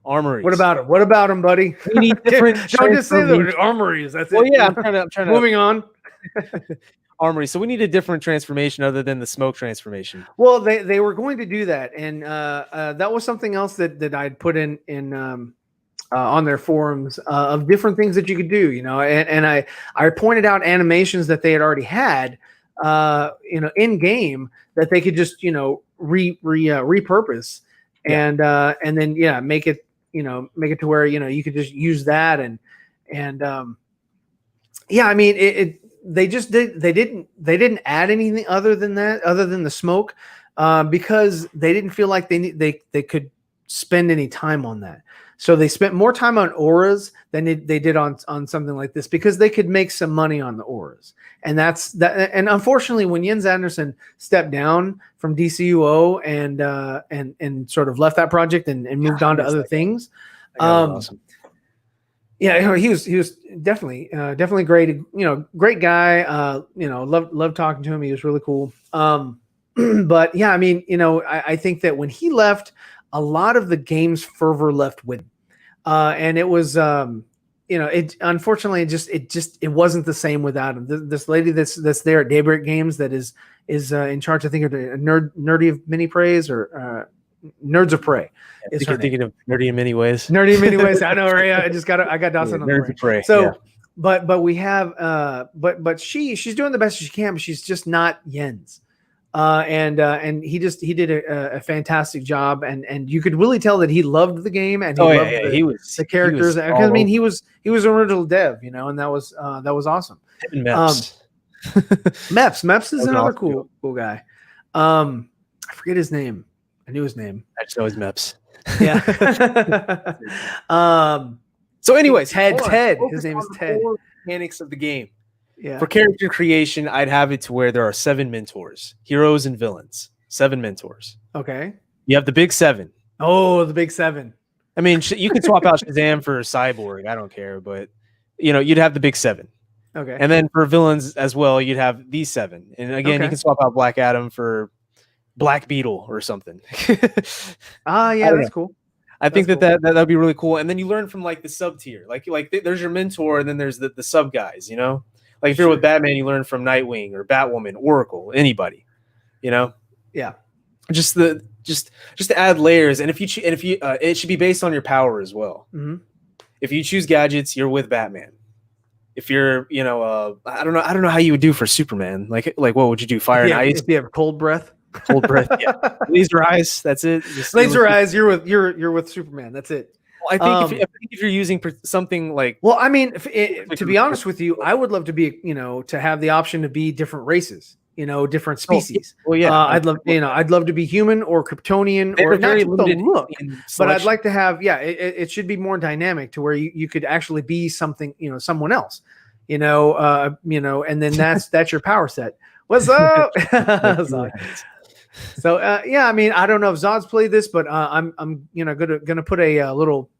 Armories. What about him? What about him, buddy? We need different. Don't just say the armories. That's well, it. yeah, I'm trying to Moving on. Armory. So we need a different transformation other than the smoke transformation. Well, they were going to do that, and that was something else that I'd put in on their forums of different things that you could do. You know, and I pointed out animations that they had already had, you know, in game that they could just, you know, repurpose and then make it to where, you know, you could just use that and I mean they didn't add anything other than the smoke because they didn't feel like they could spend any time on that. So they spent more time on auras than they did on something like this because they could make some money on the auras. And that's that. And unfortunately, when Jens Anderson stepped down from DCUO and sort of left that project and moved on to other things, awesome. Yeah, he was definitely great. You know, great guy. You know, loved talking to him. He was really cool. But yeah, I mean, you know, I think that when he left, a lot of the game's fervor left with him. And it was, you know, it unfortunately it wasn't the same without him. This lady that's there at Daybreak Games that is in charge, I think, of Nerdy of Mini Praise or Nerds of Prey. I think you're thinking of Nerdy in Many Ways. Nerdy in Many Ways. I know, right? I got Dawson on Nerds of Prey. So, yeah. but we have, but she's doing the best she can, but she's just not Jens. And he did a fantastic job, and you could really tell that he loved the game and he loved the characters. Because I mean, he was an original dev, you know, and that was awesome. Meps. Meps is another cool guy. I forget his name. I knew his name. I just know his Meps. Yeah. So, anyways, Ted. His name is Ted. Mechanics of the game. Yeah. For character creation, I'd have it to where there are 7 mentors, heroes and villains. 7 mentors. Okay. You have the big 7. Oh, the big 7. I mean, you can swap out Shazam for Cyborg. I don't care, but you know, you'd have the big 7. Okay. And then for villains as well, you'd have these 7. And again, you can swap out Black Adam for Black Beetle or something. Yeah, that's cool. I think that'd be really cool. And then you learn from like the sub tier, like there's your mentor, and then there's the sub guys. You know, like if you're with Batman, you learn from Nightwing or Batwoman, Oracle, anybody. You know, yeah. Just to add layers, and if you it should be based on your power as well. Mm-hmm. If you choose gadgets, you're with Batman. If you're, you know, I don't know how you would do for Superman. Like what would you do? Fire and ice? If you have cold breath. Cold breath, yeah. Laser eyes, that's it. Laser eyes, you're with Superman. That's it. Well, I think if you're using something like, well, I mean, to be honest with you, I would love to be, you know, to have the option to be different races, you know, different species. Well, yeah, I'd love to be human or Kryptonian or not just the look, but I'd like to have, it should be more dynamic to where you could actually be something, you know, someone else, you know, and then that's your power set. What's up? So I mean, I don't know if Zod's played this, but I'm you know gonna put a little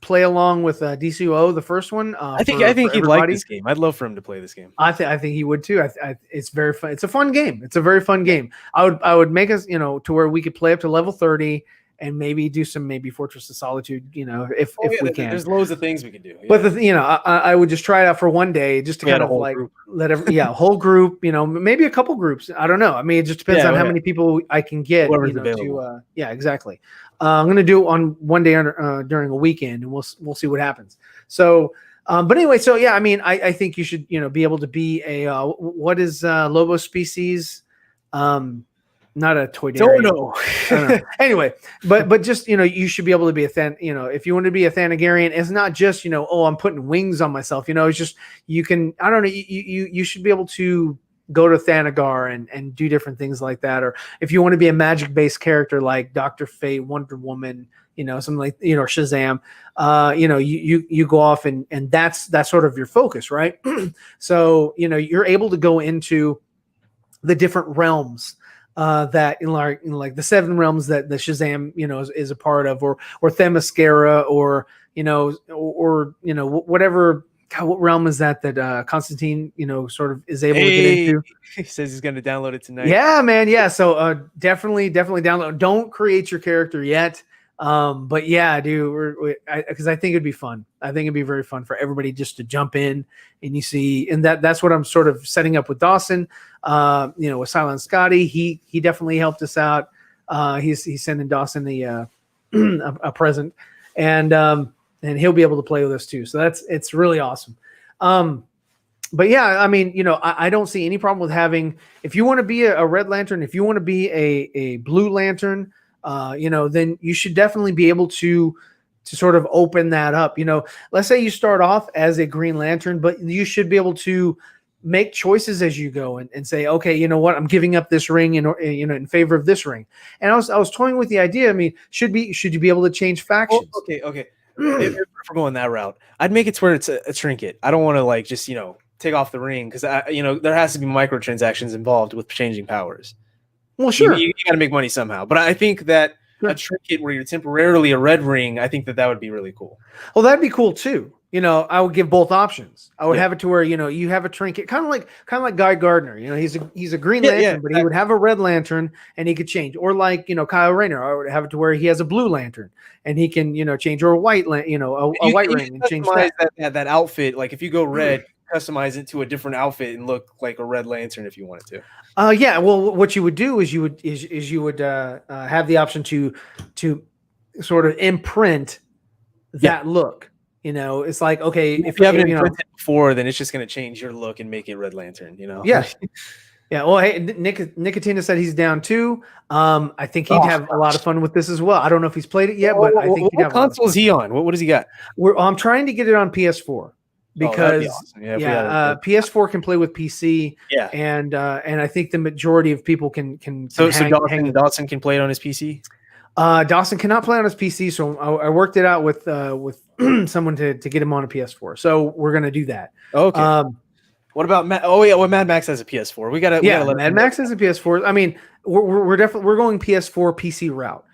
play along with DCUO, the first one. I think he'd like this game. I'd love for him to play this game. I think he would too. It's very fun. It's a fun game. It's a very fun game. I would make us, you know, to where we could play up to level 30 and maybe do some Fortress of Solitude, you know, if we can. There's loads of things we can do. Yeah. But you know, I would just try it out for one day just to kind of like group. a whole group, you know, maybe a couple groups. I don't know. I mean, it just depends on how many people I can get. Whoever's you know, available. Exactly. I'm going to do it on one day during a weekend, and we'll see what happens. So, but anyway, so yeah, I mean, I think you should, you know, be able to be a what is Lobo species? Not a toy. Don't know. Anyway, but just, you know, you should be able to be you know, if you want to be a Thanagarian, it's not just, you know, oh, I'm putting wings on myself. You know, it's just you can. I don't know. You should be able to go to Thanagar and do different things like that. Or if you want to be a magic based character like Dr. Fate, Wonder Woman, you know, something like, you know, Shazam, you know, you go off and that's sort of your focus, right? So, you know, you're able to go into the different realms that in like the seven realms that the Shazam, is a part of, or Themyscira, or whatever. God, what realm is that Constantine, sort of is able to get into? He says he's going to download it tonight. Yeah, man. Yeah. So definitely download. Don't create your character yet. But yeah, dude, because I think it'd be fun. I think it'd be very fun for everybody just to jump in and you see, and that's what I'm sort of setting up with Dawson. With Silent Scotty, he definitely helped us out. He's sending Dawson the a present, and he'll be able to play with us too. So it's really awesome. But yeah, I mean, I don't see any problem with having, if you want to be a Red Lantern, if you want to be a Blue Lantern, then you should definitely be able to sort of open that up. Let's say you start off as a Green Lantern, but you should be able to make choices as you go and say, okay, you know what, I'm giving up this ring in favor of this ring. And I was toying with the idea. I mean, should you be able to change factions? Okay. If we're going that route, I'd make it to where it's a trinket. I don't want to just take off the ring, because there has to be microtransactions involved with changing powers. Well, sure, you got to make money somehow. But I think that a trinket where you're temporarily a red ring, I think that would be really cool. Well, that'd be cool too. I would give both options. I would have it to where you have a trinket, kind of like Guy Gardner. He's a Green Lantern, but he would have a Red Lantern and he could change. Or like Kyle Rayner, I would have it to where he has a Blue Lantern and he can change, or a white a white ring and change that outfit. Like if you go red, customize it to a different outfit and look like a Red Lantern if you wanted to. Yeah. Well, what you would do is you would have the option to sort of imprint that look. It's like, okay, if you haven't imprinted before, then it's just going to change your look and make it Red Lantern. Yeah. Yeah. Well, hey, Nicotina said he's down too. I think he'd have a lot of fun with this as well. I don't know if he's played it yet, but I think he'd have. What console is he on? What does he got? I'm trying to get it on PS4. Because awesome. PS4 can play with PC, and I think the majority of people can. So Dawson can play it on his PC. Dawson cannot play on his PC, so I worked it out with someone to get him on a PS4. So we're gonna do that. Okay. What about Matt? Oh yeah, well, Mad Max has a PS4. We gotta let Mad Max has a PS4. I mean, we're definitely going PS4 PC route.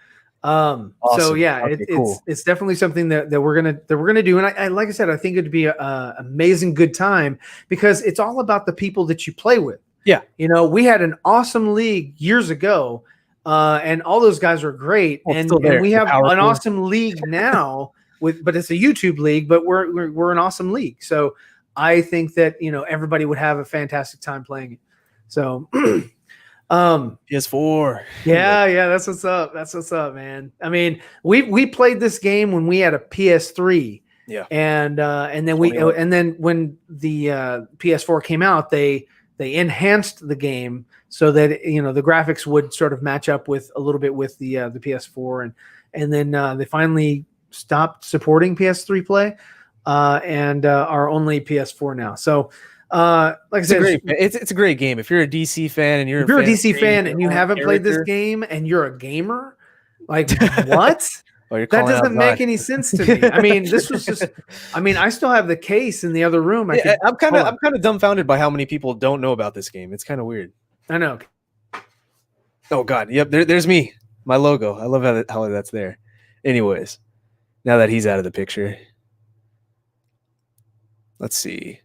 Awesome. So yeah, cool. It's definitely something that we're gonna do, and I like I said, I think it'd be an amazing good time, because it's all about the people that you play with. Yeah, we had an awesome league years ago, and all those guys were great, and we have an awesome league now but it's a YouTube league, but we're an awesome league. So I think that everybody would have a fantastic time playing it. So. PS4. Yeah, that's what's up, man. I mean, we played this game when we had a PS3. Yeah. And then when the PS4 came out, they enhanced the game so that the graphics would sort of match up with a little bit with the PS4, and then they finally stopped supporting PS3 play and are only PS4 now. So like I said, it's a great game. If you're a DC fan and you're a DC fan and you haven't played this game and you're a gamer, like what? That doesn't make any sense to me. I mean, this was just. I mean, I still have the case in the other room. I'm kind of dumbfounded by how many people don't know about this game. It's kind of weird. I know. Oh God, yep. There's me, my logo. I love how that's there. Anyways, now that he's out of the picture, let's see.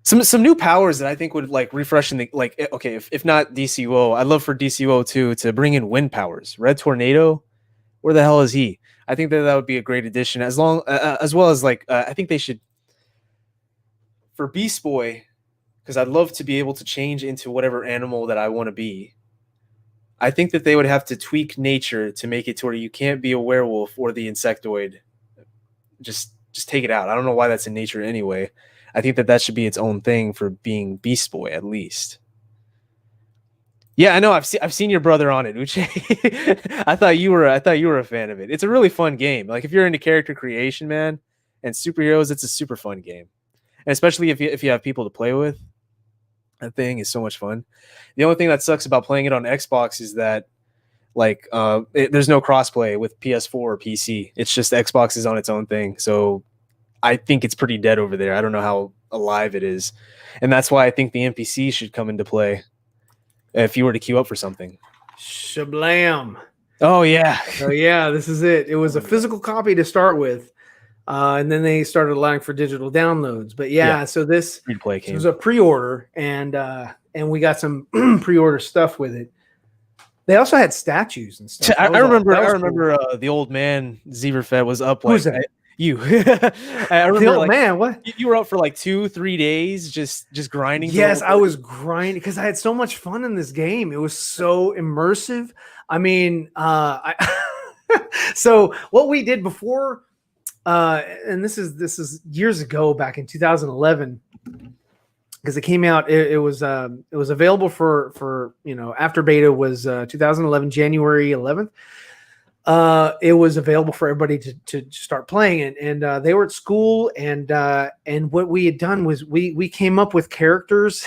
Some new powers that I think would refresh in the okay, if not DCUO, I'd love for DCUO to bring in wind powers. Red Tornado, where the hell is he? I think that would be a great addition, as well as I think they should for Beast Boy, because I'd love to be able to change into whatever animal that I want to be. I think that they would have to tweak nature to make it to where you can't be a werewolf or the insectoid. Just take it out. I don't know why that's in nature anyway. I think that should be its own thing for being Beast Boy, at least. Yeah, I know. I've seen your brother on it, Uche. I thought you were a fan of it. It's a really fun game. Like if you're into character creation, man, and superheroes, it's a super fun game. And especially if you have people to play with, that thing is so much fun. The only thing that sucks about playing it on Xbox is that there's no crossplay with PS4 or PC. It's just Xbox is on its own thing. So I think it's pretty dead over there. I don't know how alive it is. And that's why I think the NPC should come into play if you were to queue up for something. Shablam. Oh yeah. So yeah, this is it. It was a physical copy to start with, and then they started allowing for digital downloads. But yeah, so this Free to play so it game. was a pre-order, and we got some pre-order stuff with it. They also had statues and stuff. I remember. I cool. remember the old man Zeverfed was up. Who's like that? You. I remember. The old like, man. What? you were up for like 2-3 days, just grinding. Yes, I was grinding because I had so much fun in this game. It was so immersive. I mean, so what we did before, and this is years ago, back in 2011, because it came out. It was available for after beta was 2011 January 11th. It was available for everybody to start playing it, and they were at school, and what we had done was we came up with characters,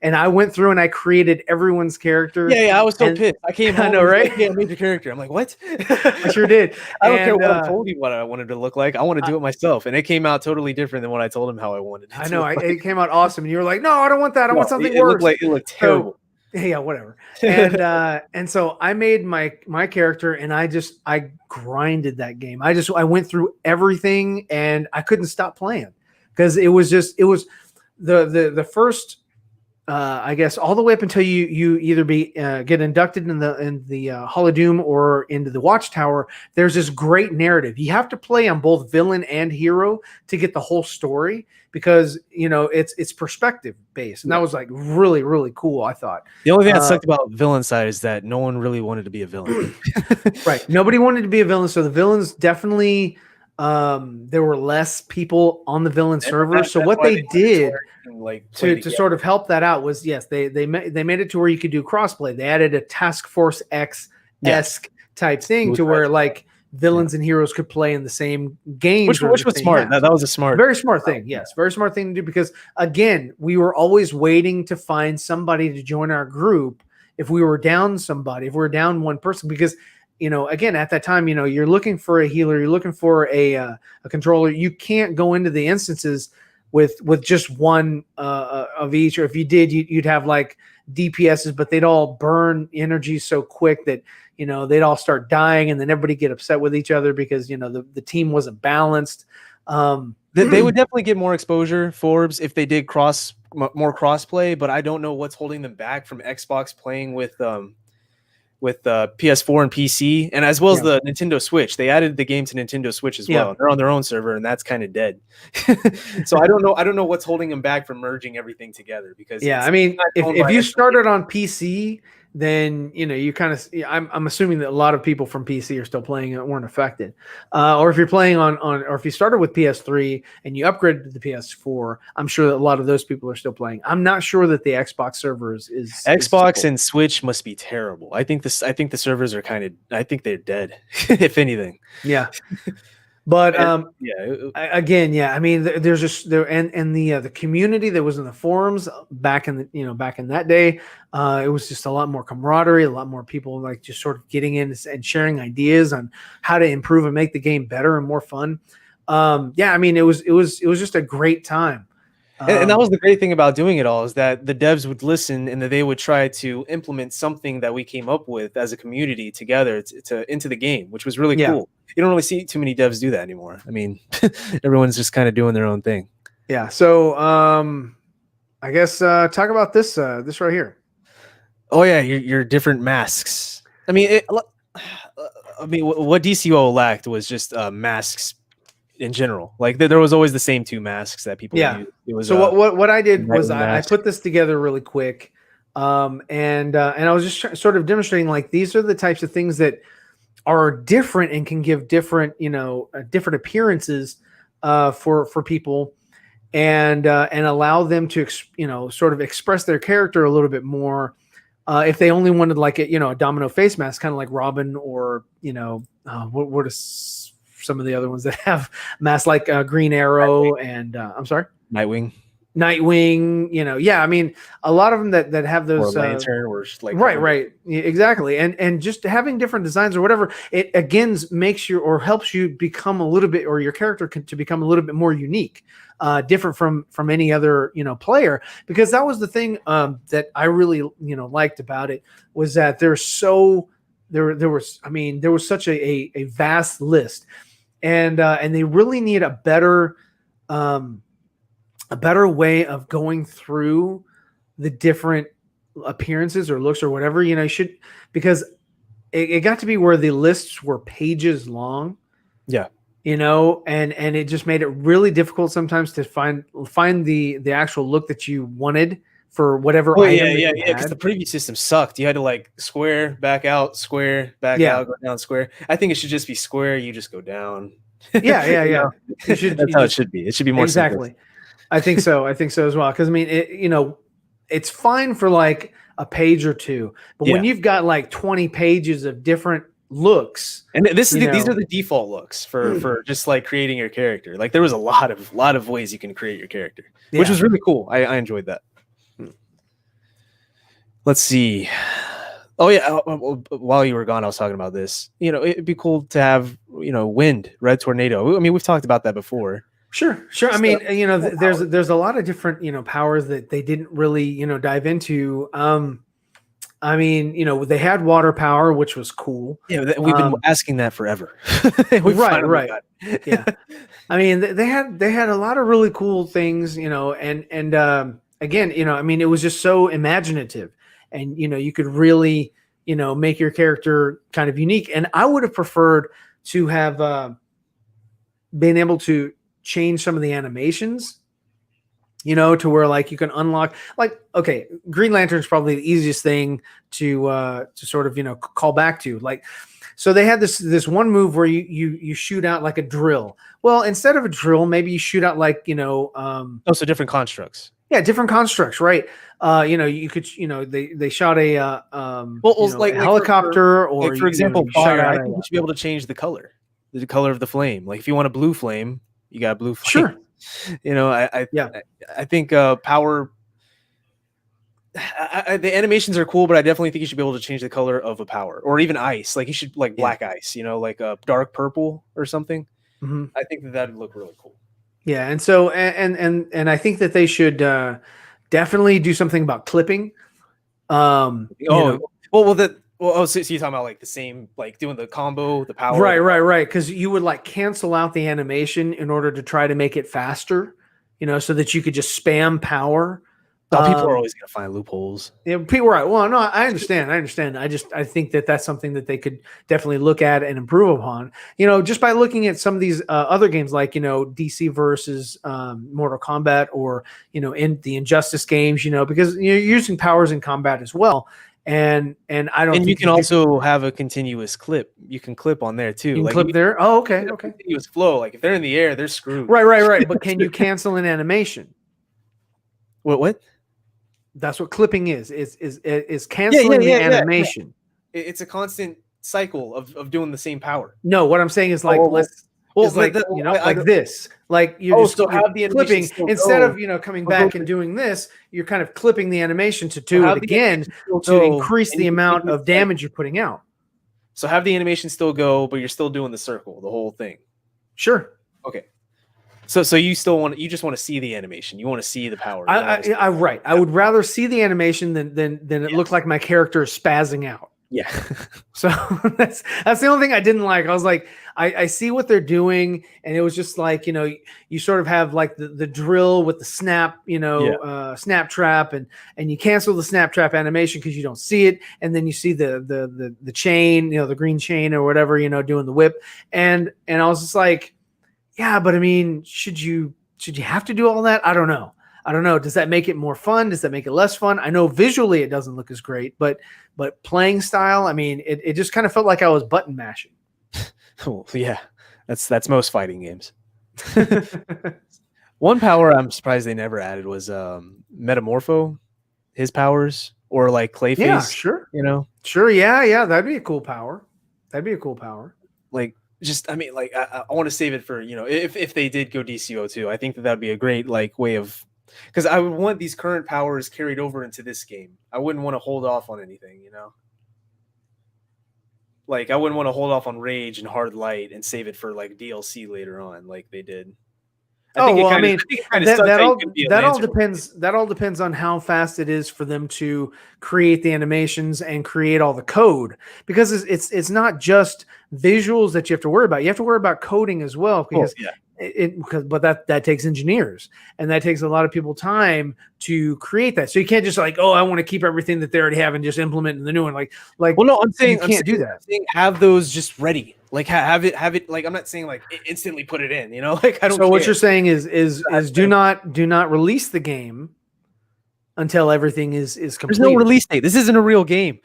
and I went through and I created everyone's character. Yeah, I was so pissed. I came home. I know, right? Like, yeah, I made your character. I'm like, what? I sure did. I don't care what I told you what I wanted to look like. I want to do it myself, and it came out totally different than what I told him how I wanted it. I know. It came out awesome, and you were like, "No, I don't want that. I want something it worse." It looked terrible. So, yeah, whatever. And so I made my character, and I grinded that game. I went through everything, and I couldn't stop playing because it was the first I guess all the way up until you either get inducted in the Hall of Doom or into the Watchtower. There's this great narrative. You have to play on both villain and hero to get the whole story, because it's perspective based, and that was like really, really cool. I thought the only thing that sucked about villain side is that no one really wanted to be a villain. Right, nobody wanted to be a villain, so the villains definitely there were less people on the villain server. So what they did to sort of help that out was, yes, they made it to where you could do crossplay. They added a Task Force X-esque type thing to where like villains and heroes could play in the same game, which was smart. That was a very smart thing. Yes, very smart thing to do, because again, we were always waiting to find somebody to join our group if we were down somebody, if we were down one person, because again, at that time, you're looking for a healer, you're looking for a controller. You can't go into the instances with just one of each, or if you did, you'd have like DPSs, but they'd all burn energy so quick that they'd all start dying, and then everybody get upset with each other because the team wasn't balanced. They would definitely get more exposure, Forbes, if they did more crossplay, but I don't know what's holding them back from Xbox playing with PS4 and PC, and as well as the Nintendo Switch. They added the game to Nintendo Switch as well. They're on their own server, and that's kind of dead. So I don't know what's holding them back from merging everything together, because I mean, if you started on PC, then you kind of, I'm assuming that a lot of people from PC are still playing it, weren't affected. Or if you're playing on or if you started with PS3 and you upgraded to the PS4, I'm sure that a lot of those people are still playing. I'm not sure that the Xbox servers is Xbox and Switch must be terrible. I think the servers are I think they're dead, if anything. Yeah. But again, I mean, there's just there, and the community that was in the forums back in that day, it was just a lot more camaraderie, a lot more people like just sort of getting in and sharing ideas on how to improve and make the game better and more fun. I mean, it was just a great time. And that was the great thing about doing it all, is that the devs would listen and that they would try to implement something that we came up with as a community together into the game, which was really cool. You don't really see too many devs do that anymore. I mean, everyone's just kind of doing their own thing. Yeah. So I guess talk about this right here. Oh yeah, your different masks. I mean, what DCO lacked was just masks in general. Like there was always the same two masks that people used. It was so what I did was I put this together really quick, and I was just sort of demonstrating like these are the types of things that are different and can give different different appearances for people, and allow them to sort of express their character a little bit more. If they only wanted like a domino face mask, kind of like Robin, or what is some of the other ones that have masks like Green Arrow and I'm sorry, Nightwing. Nightwing, yeah, I mean, a lot of them that have Or those Lantern, or just like right, yeah, exactly, and just having different designs or whatever, it again makes you or helps you become a little bit, or your character to become a little bit more unique, different from any other player, because that was the thing that I really liked about it, was that there was such a vast list, and they really need a better way of going through the different appearances or looks or whatever, because it got to be where the lists were pages long. Yeah. And it just made it really difficult sometimes to find the actual look that you wanted for whatever item that you because had. the previous system sucked. You had to like square, back out, square, back out, go down, square. I think it should just be square. You just go down. Yeah. That's how it should be. It should be more exactly. simple. I think so as well. Because I mean, it's fine for like a page or two, but when you've got like 20 pages of different looks, and these are the default looks for just like creating your character. Like there was a lot of ways you can create your character, which was really cool. I enjoyed that. Let's see. Oh yeah, while you were gone, I was talking about this. It'd be cool to have wind, red tornado. I mean, we've talked about that before. Sure. I mean, there's a lot of different powers that they didn't really dive into. I mean, they had water power, which was cool. Yeah, we've been asking that forever. Right. Yeah. I mean, they had a lot of really cool things, and again, I mean, it was just so imaginative, and you could really make your character kind of unique. And I would have preferred to have been able to change some of the animations, to where like you can unlock, like, okay, Green Lantern's probably the easiest thing to sort of call back to. Like, so they had this one move where you shoot out like a drill. Well, instead of a drill, maybe you shoot out like so different constructs. Yeah, different constructs, right? You could they shot a like a helicopter, or for example, fire. I think you should be able to change the color of the flame. Like if you want a blue flame, you got a blue flame. Sure. I think power. The animations are cool, but I definitely think you should be able to change the color of a power, or even ice. Like you should like black ice, like a dark purple or something. Mm-hmm. I think that would look really cool. Yeah, and so and I think that they should definitely do something about clipping. So you're talking about like the same, like doing the combo, the power. Right. Because you would like cancel out the animation in order to try to make it faster, so that you could just spam power. People are always going to find loopholes. Yeah, people, right. Well, no, I understand. I think that that's something that they could definitely look at and improve upon. Just by looking at some of these other games, like DC versus Mortal Kombat, or in the Injustice games, because you're using powers in combat as well. And I don't. And you can also have a continuous clip. You can clip on there too. You can clip there. Oh, okay. Continuous flow. Like if they're in the air, they're screwed. Right. But can you cancel an animation? What? That's what clipping is canceling the animation. Yeah. It's a constant cycle of doing the same power. No, what I'm saying is like like this. Like you're have the clipping instead of coming back and doing this, you're kind of clipping the animation to do it again to increase the amount of damage you're putting out. So have the animation still go, but you're still doing the circle, the whole thing. Sure. Okay. So you just want to see the animation. You want to see the power. Right. I would rather see the animation than it look like my character is spazzing out. Yeah. So that's the only thing I didn't like. I was like, I see what they're doing, and it was just like, you sort of have like the drill with the snap, snap trap, and you cancel the snap trap animation because you don't see it, and then you see the chain, the green chain or whatever, doing the whip, and I was just like, yeah, but I mean, should you have to do all that? I don't know. Does that make it more fun? Does that make it less fun? I know visually it doesn't look as great, but playing style, I mean, it just kind of felt like I was button mashing. Oh, yeah, that's most fighting games. One power I'm surprised they never added was Metamorpho, his powers, or like Clayface. Yeah, sure. Sure. Yeah. That'd be a cool power. Like, just, I mean, like I want to save it for if they did go DCO too. I think that would be a great like way of Because I would want these current powers carried over into this game. I wouldn't want to hold off on anything, you know? Like, I wouldn't want to hold off on Rage and Hard Light and save it for, like, DLC later on, like they did. I mean, that all Lantern. depends. That all depends on how fast it is for them to create the animations and create all the code, because it's not just visuals that you have to worry about. You have to worry about coding as well, because but that takes engineers, and that takes a lot of people time to create that. So you can't just like, oh, I want to keep everything that they already have and just implement in the new one. Like, well, no, I'm saying you can't do that. I'm saying have those just ready. Like have it. Like, I'm not saying like instantly put it in. You know, like I don't. So what you're saying is do not release the game until everything is complete. There's no release date. This isn't a real game.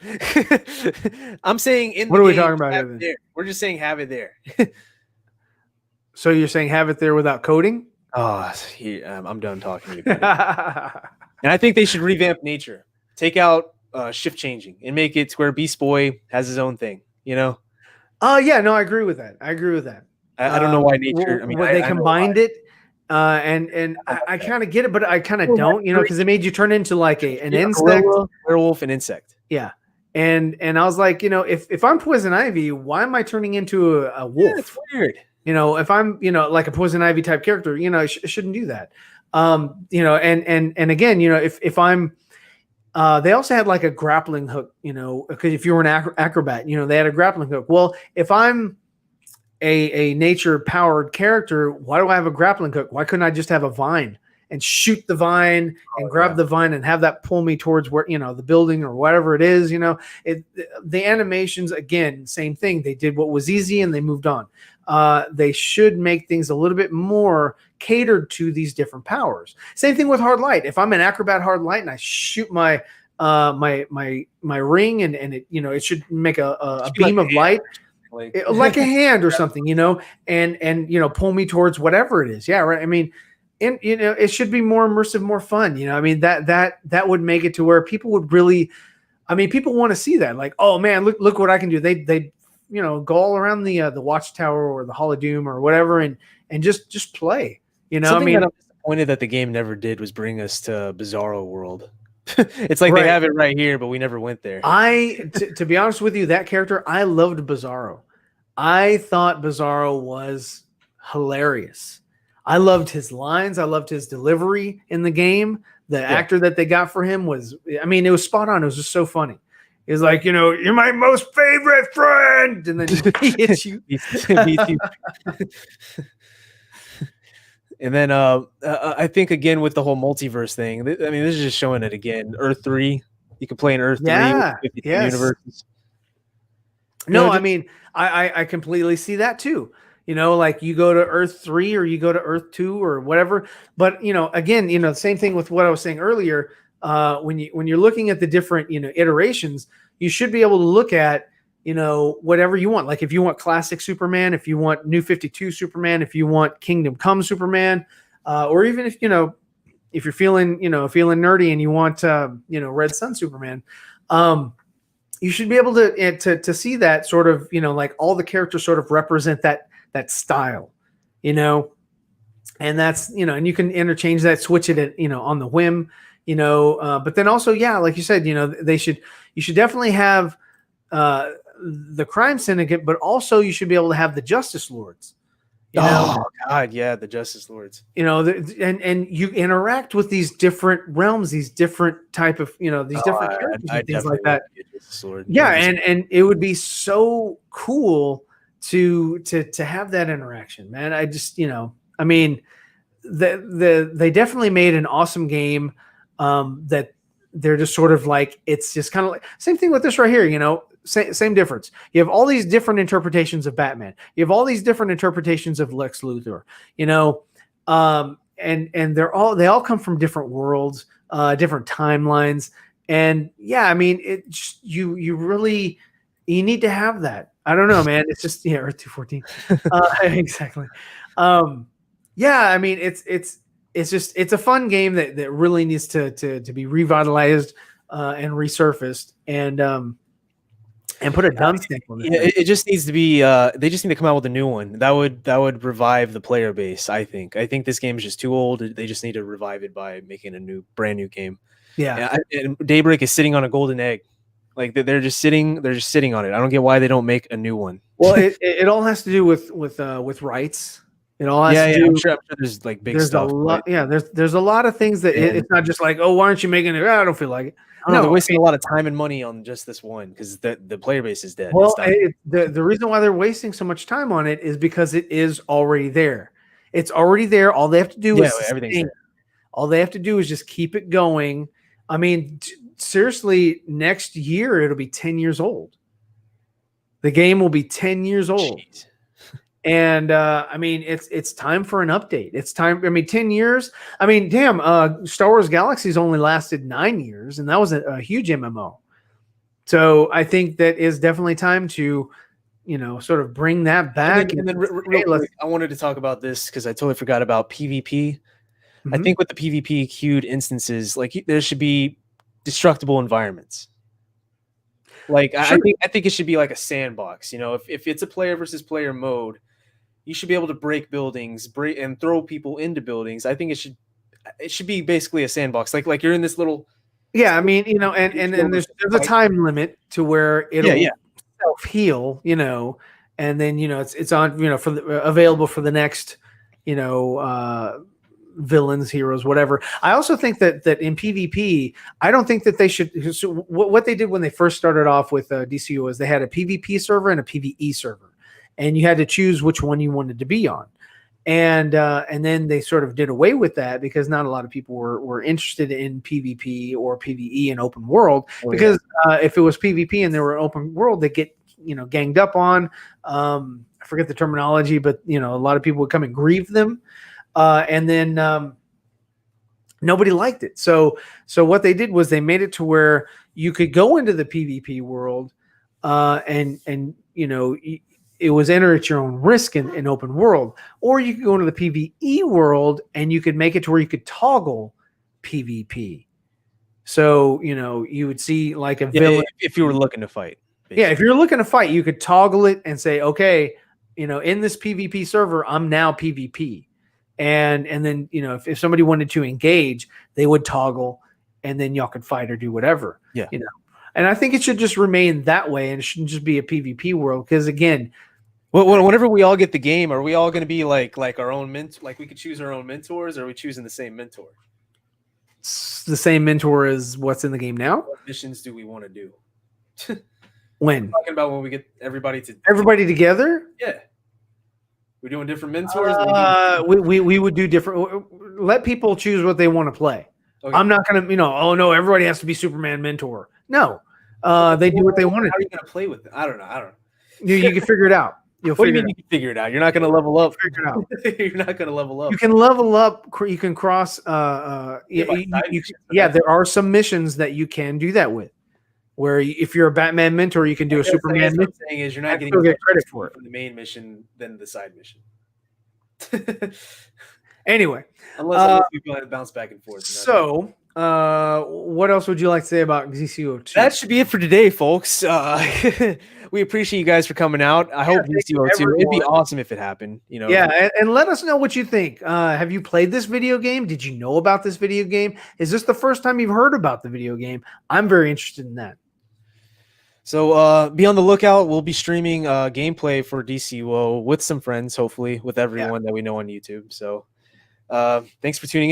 I'm saying what are we talking about here, then? We're just saying have it there. So you're saying have it there without coding? Oh, I'm done talking about it. And I think they should revamp nature. Take out shift changing and make it to where Beast Boy has his own thing, you know? Oh, yeah, no, I agree with that. I don't know why nature. I mean, they combined it, and I kind of get it, but I kind of don't, you know, because it made you turn into like an insect, werewolf, and insect. Yeah, and I was like, you know, if I'm Poison Ivy, why am I turning into a wolf? Yeah, it's weird. You know, if I'm, you know, like a Poison Ivy type character, you know, I shouldn't do that. You know, and again, you know, if I'm, they also had like a grappling hook, you know, because if you were an acrobat, you know, they had a grappling hook. Well, if I'm a nature powered character, why do I have a grappling hook? Why couldn't I just have a vine and shoot the vine and grab the vine and have that pull me towards where, you know, the building or whatever it is, you know? The animations, again, same thing. They did what was easy and they moved on. They should make things a little bit more catered to these different powers. Same thing with Hard Light. If I'm an acrobat Hard Light and I shoot my ring and it, you know, it should make a beam of light, like a hand or something, you know, and you know, pull me towards whatever it is. Yeah, right. I mean, and you know, it should be more immersive, more fun. You know, I mean, that would make it to where people would really, I mean, people want to see that. Like, oh man, look what I can do. They you know, go all around the Watchtower or the Hall of Doom or whatever, and just play. You know, something I mean, that I'm disappointed that the game never did was bring us to Bizarro World. It's like they have it right here, but we never went there. To be honest with you, that character, I loved Bizarro. I thought Bizarro was hilarious. I loved his lines. I loved his delivery in the game. The actor that they got for him was, I mean, it was spot on. It was just so funny. It's like, you know, you're my most favorite friend, and then he hits you. And then I think again with the whole multiverse thing. I mean, this is just showing it again. Earth 3, you can play in Earth 3 with 52 universes. No, I mean, I completely see that too. You know, like you go to Earth 3 or you go to Earth 2 or whatever. But you know, again, you know, the same thing with what I was saying earlier. When you're looking at the different, you know, iterations, you should be able to look at, you know, whatever you want. Like if you want classic Superman, if you want New 52 Superman, if you want Kingdom Come Superman, or even if, you know, if you're feeling nerdy and you want, you know, Red Sun Superman, you should be able to see that sort of, you know, like all the characters sort of represent that style, you know, and that's, you know, and you can interchange that, switch it at, you know, on the whim. You know, but then also, yeah, like you said, you know, you should definitely have the crime syndicate, but also you should be able to have the Justice Lords. You know? Oh God, yeah, the Justice Lords. You know, and you interact with these different realms, these different type of, you know, these different characters and things like that. Yeah, and it would be so cool to have that interaction, man. I just, you know, I mean, they definitely made an awesome game. That they're just sort of like, it's just kind of like same thing with this right here, you know, same difference. You have all these different interpretations of Batman. You have all these different interpretations of Lex Luthor, you know, and they all come from different worlds, different timelines. And yeah, I mean, it just, you need to have that. I don't know, man. It's just, yeah, Earth 214. Exactly. Yeah, I mean, it's just, it's a fun game that really needs to be revitalized and resurfaced. And and put a dumb stamp on Yeah, it. it just needs to be. They just need to come out with a new one. That would revive the player base. I think. I think this game is just too old. They just need to revive it by making a brand new game. Yeah. And Daybreak is sitting on a golden egg. Like they're just sitting on it. I don't get why they don't make a new one. Well, it all has to do with rights. It all has to do. I'm sure there's like big There's stuff. a lot. Yeah, there's a lot of things that it's not just like, oh, why aren't you making it? I don't feel like it. No, they're wasting a lot of time and money on just this one because the player base is dead. Well, the reason why they're wasting so much time on it is because it is already there. It's already there. All they have to do is everything's there. all they have to do is just keep it going. I mean, seriously, next year it'll be 10 years old. The game will be 10 years old. Jeez. And I mean, it's time for an update. It's time. I mean, 10 years. I mean, damn. Star Wars Galaxies only lasted 9 years, and that was a huge MMO. So I think that is definitely time to, sort of bring that back. And then real quick, I wanted to talk about this because I totally forgot about PvP. I think with the PvP queued instances, like there should be destructible environments. Like sure. I think it should be like a sandbox. If it's a player versus player mode, you should be able to break buildings, and throw people into buildings. I think it should be basically a sandbox. Like you're in this little. Yeah, I mean, and there's a time limit to where it'll self heal, and then it's on for available for the next villains, heroes, whatever. I also think that in PvP, I don't think that they should. So what they did when they first started off with DCO is they had a PvP server and a PvE server, and you had to choose which one you wanted to be on. And then they sort of did away with that because not a lot of people were interested in PvP or PvE in open world. Because if it was PvP and they were open world, they get ganged up on. I forget the terminology, but a lot of people would come and grieve them. And then nobody liked it. So what they did was they made it to where you could go into the PvP world, and it was enter at your own risk in open world, or you could go into the PvE world and you could make it to where you could toggle PvP. So you would see like a villain if you were looking to fight. Basically. Yeah, if you're looking to fight, you could toggle it and say, okay, in this PvP server, I'm now PvP. And then if somebody wanted to engage, they would toggle, and then y'all could fight or do whatever. Yeah, and I think it should just remain that way, and it shouldn't just be a PvP world. Because again, whenever we all get the game, are we all going to be like our own mentor? Like we could choose our own mentors, or are we choosing the same mentor? It's the same mentor as what's in the game now. What missions do we want to do? When I'm talking about when we get everybody together. Yeah. We're doing different mentors. We would do different. Let people choose what they want to play. Okay. I'm not going to, oh no, everybody has to be Superman mentor. No, they do what they want to. How are you going to play with it? I don't know. You can figure it out. What do you mean you can figure it out? You're not going to level up. Figure it out. You're not going to level up. You can level up. You can cross. There are some missions that you can do that with. Where if you're a Batman mentor, you can do a Superman mission. What I'm saying is you're not getting credit for it from the main mission than the side mission. Anyway, unless you can bounce back and forth. So, what else would you like to say about DCO2? That should be it for today, folks. We appreciate you guys for coming out. I hope DCO2. It'd be awesome if it happened. Yeah, and let us know what you think. Have you played this video game? Did you know about this video game? Is this the first time you've heard about the video game? I'm very interested in that. So be on the lookout. We'll be streaming gameplay for DCO with some friends, hopefully with everyone that we know on YouTube. So thanks for tuning in.